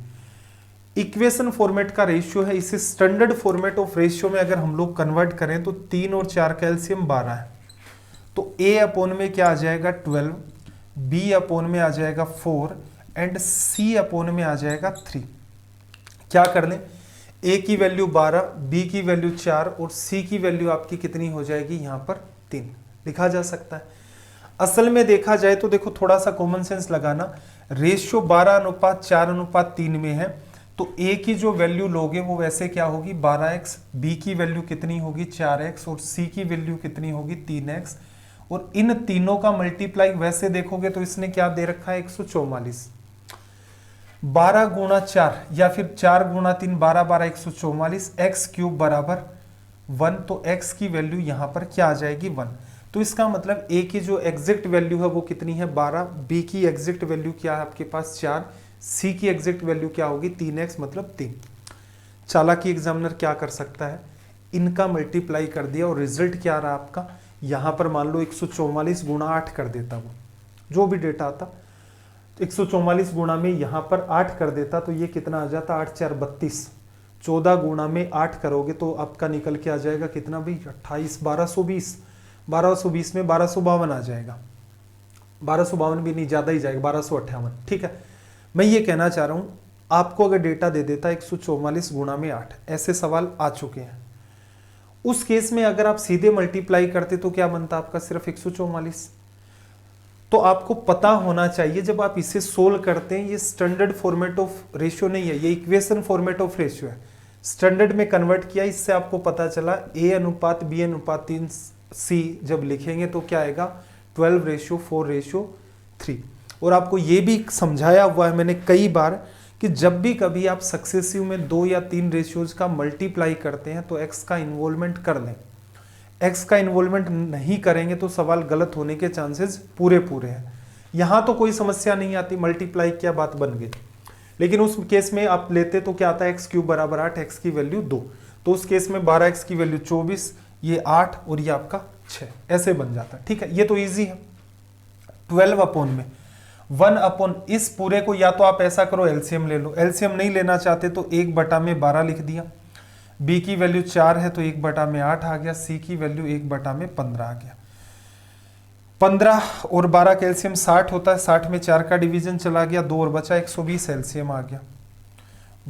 इक्वेशन फॉर्मेट का रेशियो है, इसे स्टैंडर्ड फॉर्मेट ऑफ रेशियो में अगर हम लोग कन्वर्ट करें तो 3 और 4 का एलसीएम 12 है। तो a अपॉन में क्या आ जाएगा 12, b अपॉन में आ जाएगा 4 एंड c अपॉन में आ जाएगा 3। क्या कर लें, a की वैल्यू 12, b की वैल्यू 4 और c की वैल्यू आपकी कितनी हो जाएगी, यहां पर 3 लिखा जा सकता है। असल में देखा जाए तो देखो थोड़ा सा कॉमन सेंस लगाना, रेशियो 12:4:3 में है तो a की जो वैल्यू लोगे वो वैसे क्या होगी 12x, b की वैल्यू कितनी होगी 4x और c की वैल्यू कितनी होगी 3x। और इन तीनों का मल्टीप्लाई वैसे देखोगे तो इसने क्या दे रखा है 144। 12 गुणा 4 या फिर 4 गुणा 3 12 12 144, x क्यूब बराबर 1। तो x की वैल्यू यहां पर क्या आ जाएगी 1। तो इसका मतलब a की जो एग्जैक्ट वैल्यू है वो कितनी है 12, b की एग्जैक्ट वैल्यू क्या है आपके पास 4, c की एग्जैक्ट वैल्यू क्या होगी 3x मतलब 3। चालाकी एग्जामिनर क्या कर सकता है, इनका मल्टीप्लाई कर दिया और रिजल्ट क्या रहा आपका, यहां पर मान लो 144 गुणा 8 कर देता, वो जो भी डेटा आता 144 गुणा में यहां पर 8 कर देता तो ये कितना आ जाता 8 4 32। 14 गुणा में 8 करोगे तो आपका निकल के आ जाएगा कितना भाई 28, 1220। 1220 में 1252 आ जाएगा, 1252 भी नहीं, ज्यादा ही जाएगा 1258। ठीक है, मैं ये कहना चाह रहा हूं आपको अगर डेटा दे देता 144 गुणा में 8, ऐसे सवाल आ चुके हैं, उस केस में अगर आप सीधे मल्टीप्लाई करते तो क्या बनता आपका सिर्फ 144। तो आपको पता होना चाहिए जब आप इसे सोल्व करते हैं, ये स्टैंडर्ड फॉर्मेट ऑफ रेशियो नहीं है, ये इक्वेशन फॉर्मेट ऑफ रेशियो है, स्टैंडर्ड में कन्वर्ट किया, इससे आपको पता चला A/B/3C जब लिखेंगे तो क्या आएगा 12:4:3। और आपको ये भी समझाया हुआ है मैंने कई बार कि जब भी कभी आप सक्सेसिव में 2 या 3 रेशियोज का मल्टीप्लाई करते हैं तो x का इन्वॉल्वमेंट कर लें। x का इन्वॉल्वमेंट नहीं करेंगे तो सवाल गलत होने के चांसेस पूरे हैं। यहां तो कोई समस्या नहीं आती, मल्टीप्लाई क्या बात बन गई, लेकिन उस केस में आप लेते तो क्या आता है x क्यूब बराबर 8, x की वैल्यू 2, तो उस केस में 12x की वैल्यू 24, ये 8 और ये आपका 6 ऐसे बन जाता है। ठीक है, ये तो इजी है। 12 अपॉन में 1 अपॉन इस पूरे को या तो आप ऐसा करो एलसीएम ले लो, एलसीएम नहीं लेना चाहते तो 1/12 लिख दिया, b की वैल्यू 4 है तो 1/8 आ गया, c की वैल्यू 1/15 आ गया। 15 और 12 का एलसीएम 60 होता है, 60 में 4 का डिवीजन चला गया, 2 और बचा 120 एलसीएम आ गया।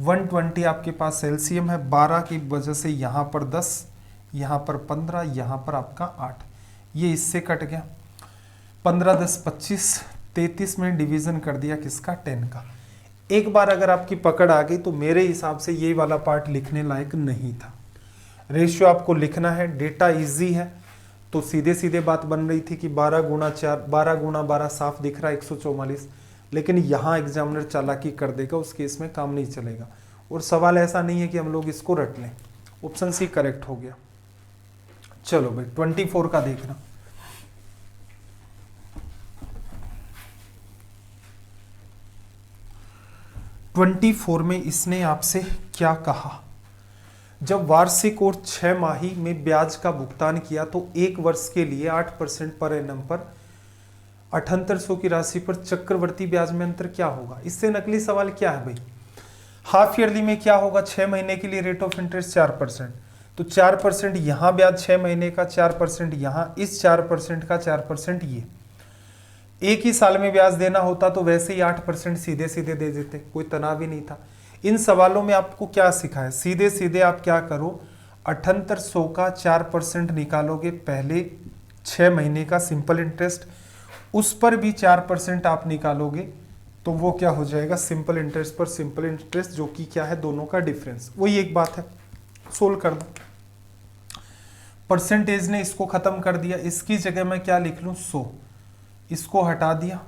120 आपके पास एलसीएम है, 12 की वजह से यहाँ पर 10, यहाँ पर 15, यहाँ पर आपका 8, ये इससे कट गया। 15 10 25, 33 में डिवीजन कर दिया किसका 10 का। एक बार अगर आपकी पकड़ आ गई तो मेरे हिसाब से ये वाला पार्ट लिखने लायक नहीं था। रेशियो आपको लिखना है, डेटा इजी है, तो सीधे सीधे बात बन रही थी कि 12 गुणा 4 12 गुणा 12 साफ दिख रहा है 144, लेकिन यहाँ एग्जामिनर चालाकी कर देगा, उस केस में काम नहीं चलेगा। और सवाल ऐसा नहीं है कि हम लोग इसको रट लें, ऑप्शन सी करेक्ट हो गया। चलो भाई 24 का देखना। ट्वेंटी 24 में इसने आपसे क्या कहा, जब वार्षिक और 6 माही में ब्याज का भुगतान किया तो 1 वर्ष के लिए 8% पर एनम पर 7800 की राशि पर चक्रवर्ती ब्याज में अंतर क्या होगा। इससे नकली सवाल क्या है भाई, हाफ ईयरली में क्या होगा, 6 महीने के लिए रेट ऑफ इंटरेस्ट 4%, तो 4% यहाँ ब्याज 6 महीने का, 4% यहाँ, इस 4% का 4% ये। एक ही साल में ब्याज देना होता तो वैसे ही 8% सीधे सीधे दे देते, कोई तनाव ही नहीं था। इन सवालों में आपको क्या सिखाया, सीधे सीधे आप क्या करो, 7800 का 4% निकालोगे, पहले 6 महीने का सिंपल इंटरेस्ट, उस पर भी 4% आप निकालोगे तो वो क्या हो जाएगा, सिंपल इंटरेस्ट पर सिंपल इंटरेस्ट, जो कि क्या है, दोनों का डिफरेंस। वही एक बात है, सोल्व कर दो। परसेंटेज ने इसको खत्म कर दिया, इसकी जगह मैं क्या लिख लूं, 100, इसको हटा दिया,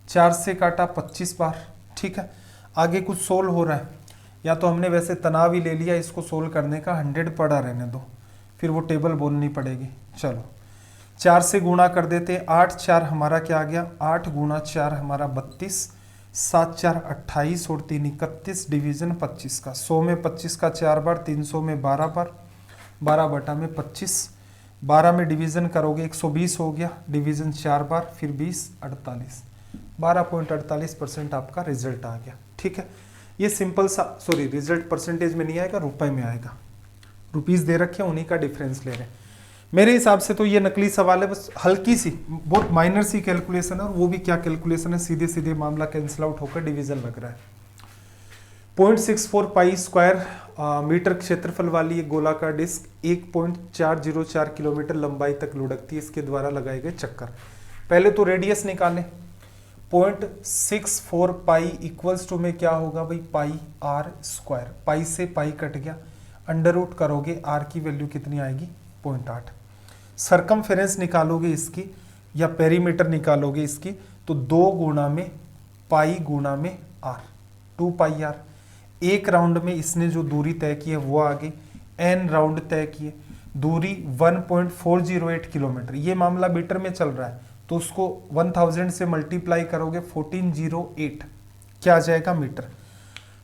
4 से काटा 25 बार, ठीक है। आगे कुछ सोल्व हो रहा है, या तो हमने वैसे तनाव ही ले लिया इसको सोल्व करने का, 100 पड़ा रहने दो, फिर वो टेबल बोलनी पड़ेगी। चलो 4 से गुणा कर देते, 8 4 हमारा क्या आ गया, 8 गुणा 4 हमारा 32, 7 4 28 और 3 31, डिवीजन 25 का, 100 में 25 का 4 बार, 300 में 12 बार, 12 बटा में 25, 12 में डिवीजन करोगे 120 हो गया, डिवीजन 4 बार, फिर 20 48, 12.48% आपका रिजल्ट आ गया, ठीक है। ये सिंपल सा, सॉरी रिजल्ट परसेंटेज में नहीं आएगा, रुपए में आएगा, रुपीस दे रखे हैं, उन्हीं का डिफरेंस ले रहे हैं। मेरे हिसाब से तो ये नकली सवाल है, बस हल्की सी बहुत माइनर सी कैलकुलेशन है, और वो भी क्या कैलकुलेशन है, सीधे सीधे मामला कैंसिल आउट होकर डिवीजन लग रहा है। 0.64 पाई स्क्वायर मीटर क्षेत्रफल वाली एक गोलाकार डिस्क 1.404 किलोमीटर लंबाई तक लुढ़कती है, इसके द्वारा लगाए गए चक्कर। पहले तो रेडियस निकालें, 0.64 पाई इक्वल्स टू में क्या होगा भाई, पाई आर स्क्वायर, पाई से पाई कट गया, अंडर रूट करोगे, आर की वैल्यू कितनी आएगी, 0.8। सरकमफेरेंस निकालोगे इसकी, या पेरीमीटर निकालोगे इसकी, तो 2 गुणा में पाई गुणा में आर, 2 पाई आर। एक राउंड में इसने जो दूरी तय की है वो आ गई, एन राउंड तय किए, दूरी 1.408 किलोमीटर, ये मामला मीटर में चल रहा है, तो उसको 1000 से मल्टीप्लाई करोगे, 1408 क्या आ जाएगा, मीटर।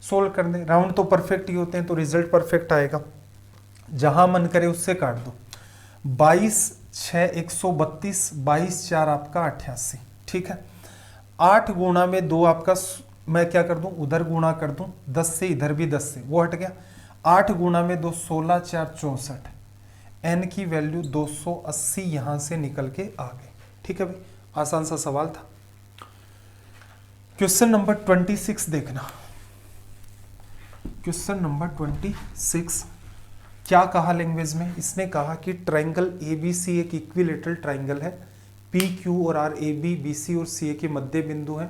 सोल्व कर दे, राउंड तो परफेक्ट ही होते हैं, तो रिजल्ट परफेक्ट आएगा, जहां मन करे उससे काट दो। 22 6 132, 22 4 आपका 88, ठीक है। 8 गुणा में 2 आपका, मैं क्या कर दूं, उधर गुणा कर दूं, 10 से इधर भी 10 से, वो हट गया। 8 गुणा में 2 16 4 64, एन की वैल्यू 280 यहां से निकल के आ गई, ठीक है भाई, आसान सा सवाल था। क्वेश्चन नंबर 26 देखना, क्वेश्चन नंबर 26 क्या कहा लैंग्वेज में, इसने कहा कि ट्रायंगल एबीसी एक इक्विलेटरल ट्रायंगल है, पी क्यू और R A B B C और सी ए के मध्य बिंदु है।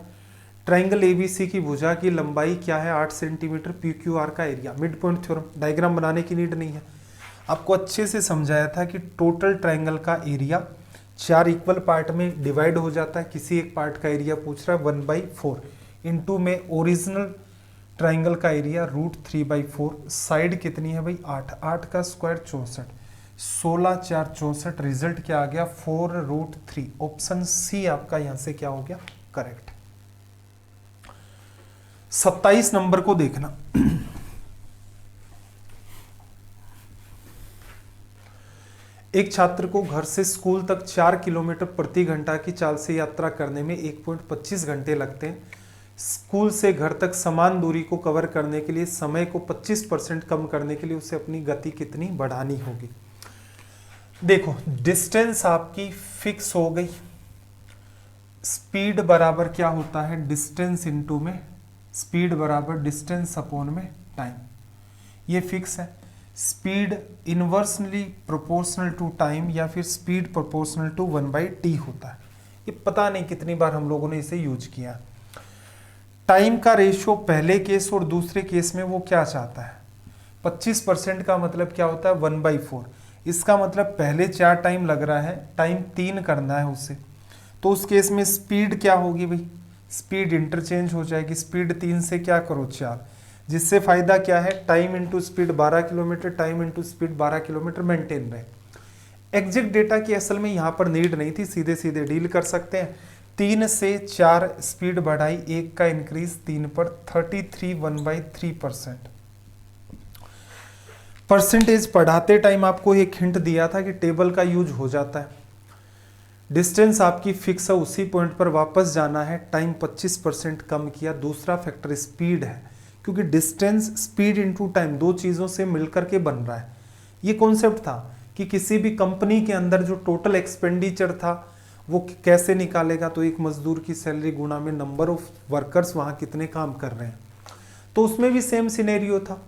ट्रायंगल एबीसी की भुजा की लंबाई क्या है, 8 सेंटीमीटर, पी क्यू आर का area, mid point theorem, diagram बनाने की नीड नहीं है, आपको अच्छे से समझाया था कि टोटल ट्रायंगल का एरिया 4 इक्वल पार्ट में डिवाइड हो जाता है, किसी एक पार्ट का एरिया पूछ रहा है 1/4, इनटू में ओरिजिनल ट्राइंगल का एरिया √3/4, साइड कितनी है भाई 8, 8 का स्क्वायर 64, 16 4 64, रिजल्ट क्या आ गया 4√3, ऑप्शन सी आपका यहां से क्या हो गया करेक्ट। 27 नंबर को देखना, एक छात्र को घर से स्कूल तक 4 किलोमीटर प्रति घंटा की चाल से यात्रा करने में 1.25 घंटे लगते हैं। स्कूल से घर तक समान दूरी को कवर करने के लिए समय को 25% कम करने के लिए उसे अपनी गति कितनी बढ़ानी होगी। देखो डिस्टेंस आपकी फिक्स हो गई, स्पीड बराबर क्या होता है डिस्टेंस इनटू में, स्पीड बराबर डिस्टेंस अपॉन में टाइम, ये फिक्स है। Speed inversely proportional to time या फिर स्पीड प्रोपोर्शनल टू 1/t होता है, ये पता नहीं कितनी बार हम लोगों ने इसे यूज किया। टाइम का रेशियो पहले केस और दूसरे केस में वो क्या चाहता है 25% का मतलब क्या होता है 1/4, इसका मतलब पहले 4 टाइम लग रहा है, टाइम 3 करना है उससे, तो उस केस में स्पीड क्या होगी भाई, स्पीड इंटरचेंज हो जाएगी, स्पीड 3 से क्या करो 4, जिससे फायदा क्या है time into speed 12 kilometre, time into speed 12 kilometre maintain रहे। एग्जैक्ट डेटा की असल में यहाँ पर नीड नहीं थी, सीधे सीधे डील कर सकते हैं। 3 से 4 स्पीड बढ़ाई, 1 का इंक्रीज 3 पर 33 1/3%। परसेंटेज पढ़ाते टाइम आपको एक हिंट दिया था कि टेबल का यूज हो जाता है। डिस्टेंस आपकी फिक्स है, उसी पॉइंट पर वापस जाना है, टाइम 25% कम किया। दूसरा फैक्टर स्पीड है, क्योंकि डिस्टेंस स्पीड इनटू टाइम दो चीज़ों से मिलकर के बन रहा है। ये कॉन्सेप्ट था कि किसी भी कंपनी के अंदर जो टोटल एक्सपेंडिचर था वो कैसे निकालेगा, तो एक मजदूर की सैलरी गुणा में नंबर ऑफ वर्कर्स वहाँ कितने काम कर रहे हैं। तो उसमें भी सेम सिनेरियो था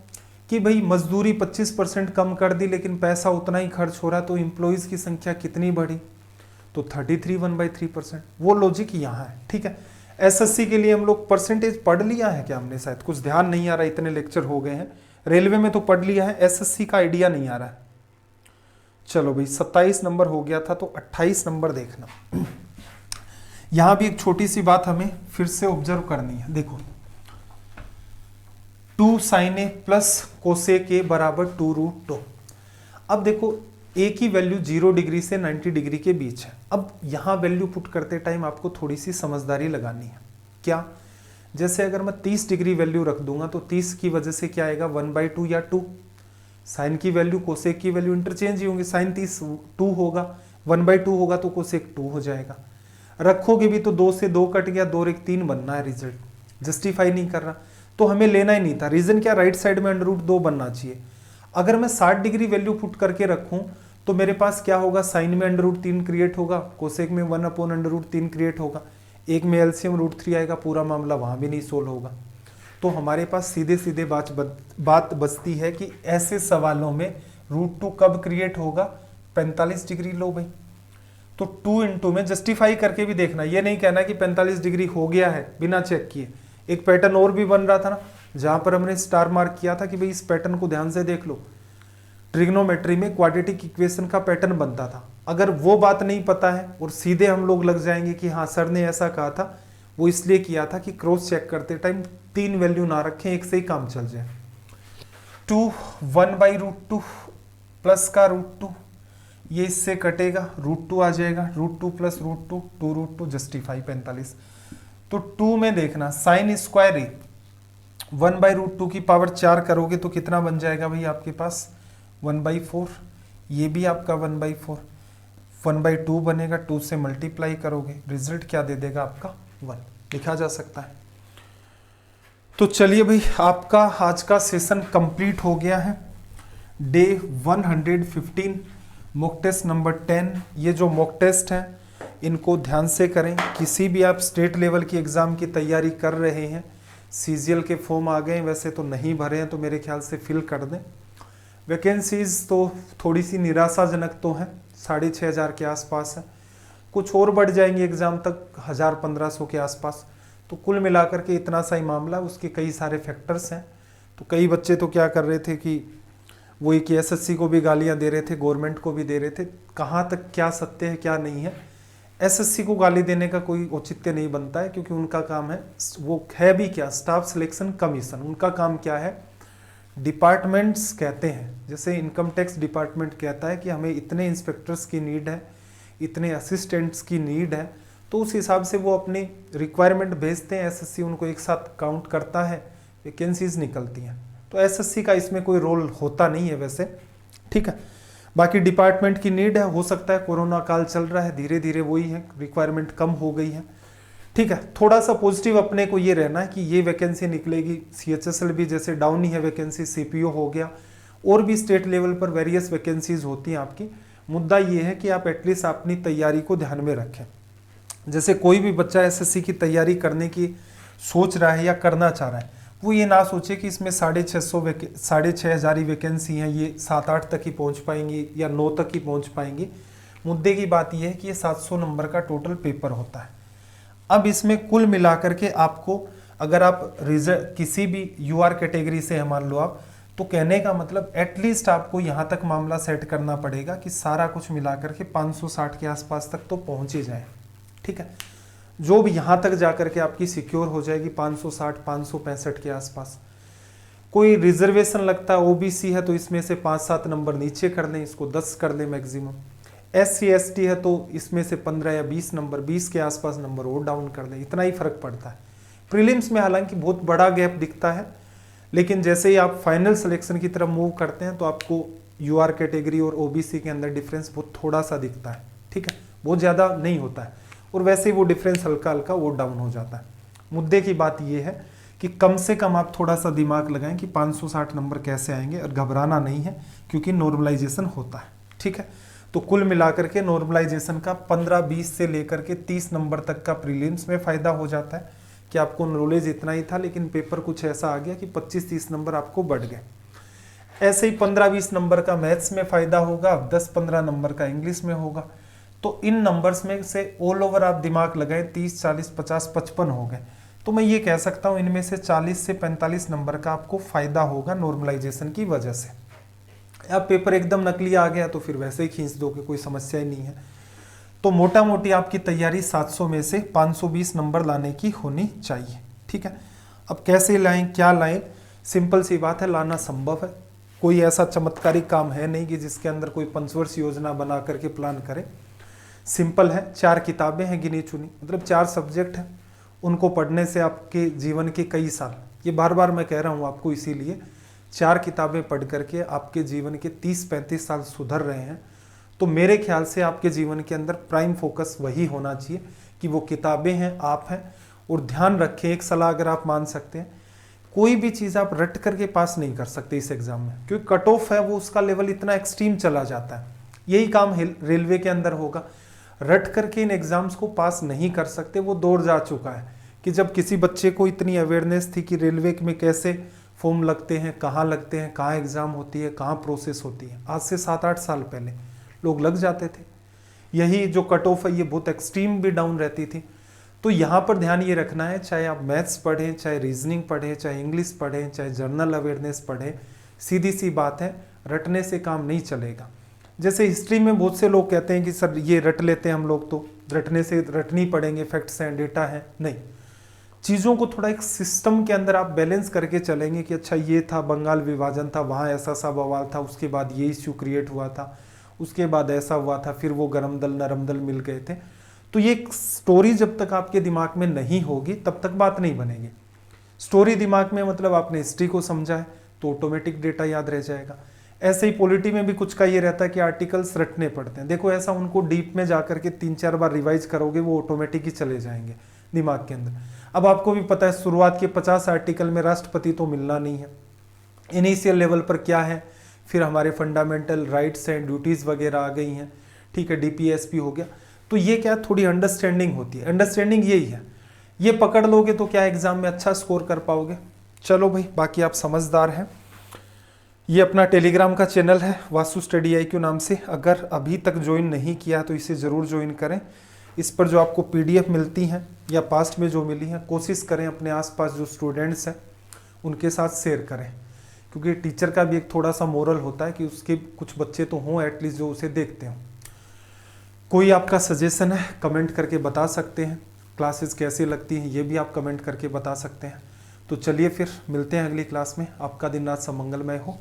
कि भाई मजदूरी 25% कम कर दी लेकिन पैसा उतना ही खर्च हो रहा, तो एम्प्लॉयज़ की संख्या कितनी बढ़ी, तो 33 1/3%। वो लॉजिक यहाँ है, ठीक है। एसएससी के लिए हम लोग परसेंटेज पढ़ लिया है क्या हमने, शायद कुछ ध्यान नहीं आ रहा, इतने लेक्चर हो गए हैं। रेलवे में तो पढ़ लिया है, एसएससी का आइडिया नहीं आ रहा है। चलो भाई 27 नंबर हो गया था, तो 28 नंबर देखना। यहां भी एक छोटी सी बात हमें फिर से ऑब्जर्व करनी है। देखो 2 sin a plus cosec a बराबर 2√2। अब देखो a की वैल्यू 0 डिग्री से 90 डिग्री के बीच है। अब यहाँ वैल्यू पुट करते टाइम आपको थोड़ी सी समझदारी लगानी है। क्या, जैसे अगर मैं 30 डिग्री वैल्यू रख दूंगा तो 30 की वजह से क्या आएगा 1/2 या 2। साइन की वैल्यू कोसेक की वैल्यू इंटरचेंज ही होंगे, साइन 30 2 होगा, 1/2 होगा तो कोसेक 2 हो जाएगा। रखोगे भी तो 2 से 2 कट गया, 2 और 1 3 बनना है, रिजल्ट जस्टिफाई नहीं कर रहा, तो हमें लेना ही नहीं था। रीजन क्या, राइट साइड में √2 बनना चाहिए। अगर मैं 60 डिग्री वैल्यू पुट करके रखूं तो मेरे पास क्या होगा, साइन में √3 क्रिएट होगा, कोसेक में 1/√3 क्रिएट होगा, एक में एलसीएम √3 आएगा, पूरा मामला वहां भी नहीं सोल्व होगा। तो हमारे पास सीधे सीधे बात बचती है कि ऐसे सवालों में √2 कब क्रिएट होगा, 45 डिग्री लो भाई। तो 2 इंटू में जस्टिफाई करके भी देखना, ये नहीं कहना कि 45 डिग्री हो गया है बिना चेक किए। एक पैटर्न और भी बन रहा था ना, जहां पर हमने स्टार मार्क किया था कि भाई इस पैटर्न को ध्यान से देख लो। ट्रिग्नोमेट्री में क्वाड्रेटिक इक्वेशन का पैटर्न बनता था। अगर वो बात नहीं पता है और सीधे हम लोग लग जाएंगे कि हाँ सर ने ऐसा कहा था, वो इसलिए किया था कि क्रॉस चेक करते टाइम 3 वैल्यू ना रखें, एक से ही काम चल जाए। 2 1/√2 प्लस का √2, ये इससे कटेगा, √2 आ जाएगा, √2 प्लस √2 2√2 जस्टिफाई 45। तो 2 में देखना साइन स्क्वायर 1/√2 की पावर 4 करोगे तो कितना बन जाएगा भाई आपके पास 1/4। ये भी आपका 1/4, 1/2 बनेगा, 2 से मल्टीप्लाई करोगे, रिजल्ट क्या दे देगा आपका 1, लिखा जा सकता है। तो चलिए भाई आपका आज का सेशन कंप्लीट हो गया है। Day 115 mock test number 10। ये जो मॉक टेस्ट हैं इनको ध्यान से करें। किसी भी आप स्टेट लेवल की एग्ज़ाम की तैयारी कर रहे हैं, सीजीएल के फॉर्म आ गए, वैसे तो नहीं भरे हैं तो मेरे ख्याल से फिल कर दें। वैकेंसीज तो थोड़ी सी निराशाजनक तो हैं, 6500 के आसपास है, कुछ और बढ़ जाएंगे एग्ज़ाम तक 1000-1500 के आसपास। तो कुल मिलाकर के इतना सा ही मामला, उसके कई सारे फैक्टर्स हैं। तो कई बच्चे तो क्या कर रहे थे कि वो एक एसएससी को भी गालियां दे रहे थे, गवर्नमेंट को भी दे रहे थे। कहाँ तक क्या सत्य है क्या नहीं है, एसएससी को गाली देने का कोई औचित्य नहीं बनता है, क्योंकि उनका काम है, वो है भी क्या, स्टाफ सिलेक्शन कमीशन। उनका काम क्या है, डिपार्टमेंट्स कहते हैं, जैसे इनकम टैक्स डिपार्टमेंट कहता है कि हमें इतने इंस्पेक्टर्स की नीड है, इतने असिस्टेंट्स की नीड है, तो उस हिसाब से वो अपनी रिक्वायरमेंट भेजते हैं, एसएससी उनको एक साथ काउंट करता है, वैकेंसीज निकलती हैं। तो एसएससी का इसमें कोई रोल होता नहीं है वैसे, ठीक है। बाकी डिपार्टमेंट की नीड है, हो सकता है कोरोना काल चल रहा है, धीरे धीरे वही है, रिक्वायरमेंट कम हो गई है, ठीक है। थोड़ा सा पॉजिटिव अपने को ये रहना है कि ये वैकेंसी निकलेगी। सीएचएसएल भी जैसे डाउन ही है वैकेंसी, सीपीओ हो गया, और भी स्टेट लेवल पर वेरियस वैकेंसीज होती हैं आपकी। मुद्दा ये है कि आप एटलीस्ट अपनी तैयारी को ध्यान में रखें। जैसे कोई भी बच्चा एसएससी की तैयारी करने की सोच रहा है या करना चाह रहा है, वो ये ना सोचे कि इसमें 6,500 वैकेंसी हैं, ये 7-8 तक ही पहुंच पाएंगी या 9 तक ही पहुंच पाएंगी। मुद्दे की बात यह है कि ये 700 नंबर का टोटल पेपर होता है। अब इसमें कुल मिलाकर के आपको, अगर आप रिजल्ट किसी भी यूआर कैटेगरी से है मान लो आप, तो कहने का मतलब एटलीस्ट आपको यहाँ तक मामला सेट करना पड़ेगा कि सारा कुछ मिलाकर के 560 के आसपास तक तो पहुँच ही जाए, ठीक है। जो भी यहाँ तक जाकर के आपकी सिक्योर हो जाएगी 560-565 के आसपास। कोई रिजर्वेशन लगता है, ओबीसी है तो इसमें से 5-7 नंबर नीचे कर लें, इसको 10 कर लें मैक्सिमम। SC ST है तो इसमें से 15 या 20 नंबर, 20 के आसपास नंबर और डाउन कर लें, इतना ही फर्क पड़ता है। प्रीलिम्स में हालांकि बहुत बड़ा गैप दिखता है, लेकिन जैसे ही आप फाइनल सिलेक्शन की तरफ मूव करते हैं तो आपको यूआर कैटेगरी और ओबीसी के अंदर डिफरेंस बहुत थोड़ा सा दिखता है, ठीक है, बहुत ज़्यादा नहीं होता है, और वैसे ही वो डिफरेंस हल्का हल्का वो डाउन हो जाता है। मुद्दे की बात ये है कि कम से कम आप थोड़ा सा दिमाग लगाएं कि 560 नंबर कैसे आएंगे, और घबराना नहीं है क्योंकि नॉर्मलाइजेशन होता है, ठीक है। तो कुल मिलाकर के नॉर्मलाइजेशन का 15-20 से लेकर के 30 नंबर तक का प्रीलिम्स में फ़ायदा हो जाता है कि आपको नॉलेज इतना ही था, लेकिन पेपर कुछ ऐसा आ गया कि 25-30 नंबर आपको बढ़ गए। ऐसे ही 15-20 नंबर का मैथ्स में फ़ायदा होगा, 10-15 नंबर का इंग्लिश में होगा। तो इन नंबर्स में से ऑल ओवर आप दिमाग लगाएं 30, 40, 50, 55 हो गए, तो मैं ये कह सकता हूँ इनमें से 40 से 45 नंबर का आपको फ़ायदा होगा नॉर्मलाइजेशन की वजह से। अब पेपर एकदम नकली आ गया तो फिर वैसे ही खींच दोगे, कोई समस्या ही नहीं है। तो मोटा मोटी आपकी तैयारी 700 में से 520 नंबर लाने की होनी चाहिए, ठीक है। अब कैसे लाएं, क्या लाएं, सिंपल सी बात है, लाना संभव है। कोई ऐसा चमत्कारिक काम है नहीं कि जिसके अंदर कोई पंचवर्ष योजना बना करके प्लान करे। सिंपल है, 4 किताबें हैं गिनी चुनी, मतलब 4 सब्जेक्ट हैं, उनको पढ़ने से आपके जीवन के कई साल, ये बार बार मैं कह रहा हूँ आपको, इसीलिए 4 किताबें पढ़ करके आपके जीवन के 30-35 साल सुधर रहे हैं। तो मेरे ख्याल से आपके जीवन के अंदर प्राइम फोकस वही होना चाहिए कि वो किताबें हैं, आप हैं। और ध्यान रखें, एक सलाह अगर आप मान सकते हैं, कोई भी चीज़ आप रट करके पास नहीं कर सकते इस एग्जाम में, क्योंकि कट ऑफ है वो, उसका लेवल इतना एक्सट्रीम चला जाता है। यही काम रेलवे के अंदर होगा, रट करके इन एग्जाम्स को पास नहीं कर सकते। वो दौर जा चुका है कि जब किसी बच्चे को इतनी अवेयरनेस थी कि रेलवे में कैसे फॉर्म लगते हैं, कहाँ एग्ज़ाम होती है, कहाँ प्रोसेस होती है। आज से 7-8 साल पहले लोग लग जाते थे। यही जो कट ऑफ है ये बहुत एक्सट्रीम भी डाउन रहती थी। तो यहाँ पर ध्यान ये रखना है, चाहे आप मैथ्स पढ़ें, चाहे रीजनिंग पढ़ें, चाहे इंग्लिश पढ़ें, चाहे जनरल अवेयरनेस पढ़ें, सीधी सी बात है, रटने से काम नहीं चलेगा। जैसे हिस्ट्री में बहुत से लोग कहते हैं कि सर ये रट लेते हैं हम लोग, तो रटने से रटनी पड़ेंगे, फैक्ट्स हैं, डेटा है, नहीं। चीज़ों को थोड़ा एक सिस्टम के अंदर आप बैलेंस करके चलेंगे कि अच्छा ये था, बंगाल विभाजन था, वहाँ ऐसा सा बवाल था, उसके बाद ये इश्यू क्रिएट हुआ था, उसके बाद ऐसा हुआ था, फिर वो गरम दल नरम दल मिल गए थे। तो ये स्टोरी जब तक आपके दिमाग में नहीं होगी तब तक बात नहीं बनेगी। स्टोरी दिमाग में मतलब आपने हिस्ट्री को समझा है तो ऑटोमेटिक डेटा याद रह जाएगा। ऐसे ही पॉलिटी में भी कुछ का ये रहता है कि आर्टिकल्स रटने पड़ते हैं। देखो ऐसा उनको डीप में जा करके 3-4 बार रिवाइज करोगे वो ऑटोमेटिक ही चले जाएंगे दिमाग के अंदर। अब आपको भी पता है शुरुआत के 50 आर्टिकल में राष्ट्रपति तो मिलना नहीं है। इनिशियल लेवल पर क्या है, फिर हमारे फंडामेंटल राइट्स एंड ड्यूटीज़ वगैरह आ गई हैं, ठीक है, डीपीएसपी हो गया। तो ये क्या थोड़ी अंडरस्टैंडिंग होती है, अंडरस्टैंडिंग यही है, ये पकड़ लोगे तो क्या एग्जाम में अच्छा स्कोर कर पाओगे। चलो भाई, बाकी आप समझदार हैं। ये अपना टेलीग्राम का चैनल है वासु स्टडी IQ नाम से, अगर अभी तक ज्वाइन नहीं किया तो इसे ज़रूर ज्वाइन करें। इस पर जो आपको PDF मिलती हैं या पास्ट में जो मिली हैं, कोशिश करें अपने आसपास जो स्टूडेंट्स हैं उनके साथ शेयर करें, क्योंकि टीचर का भी एक थोड़ा सा मोरल होता है कि उसके कुछ बच्चे तो हों एटलीस्ट जो उसे देखते हों। कोई आपका सजेशन है कमेंट करके बता सकते हैं, क्लासेस कैसी लगती हैं ये भी आप कमेंट करके बता सकते हैं। तो चलिए फिर मिलते हैं अगली क्लास में। आपका दिन रात सब मंगलमय हो।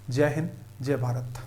जय हिंद, जय भारत।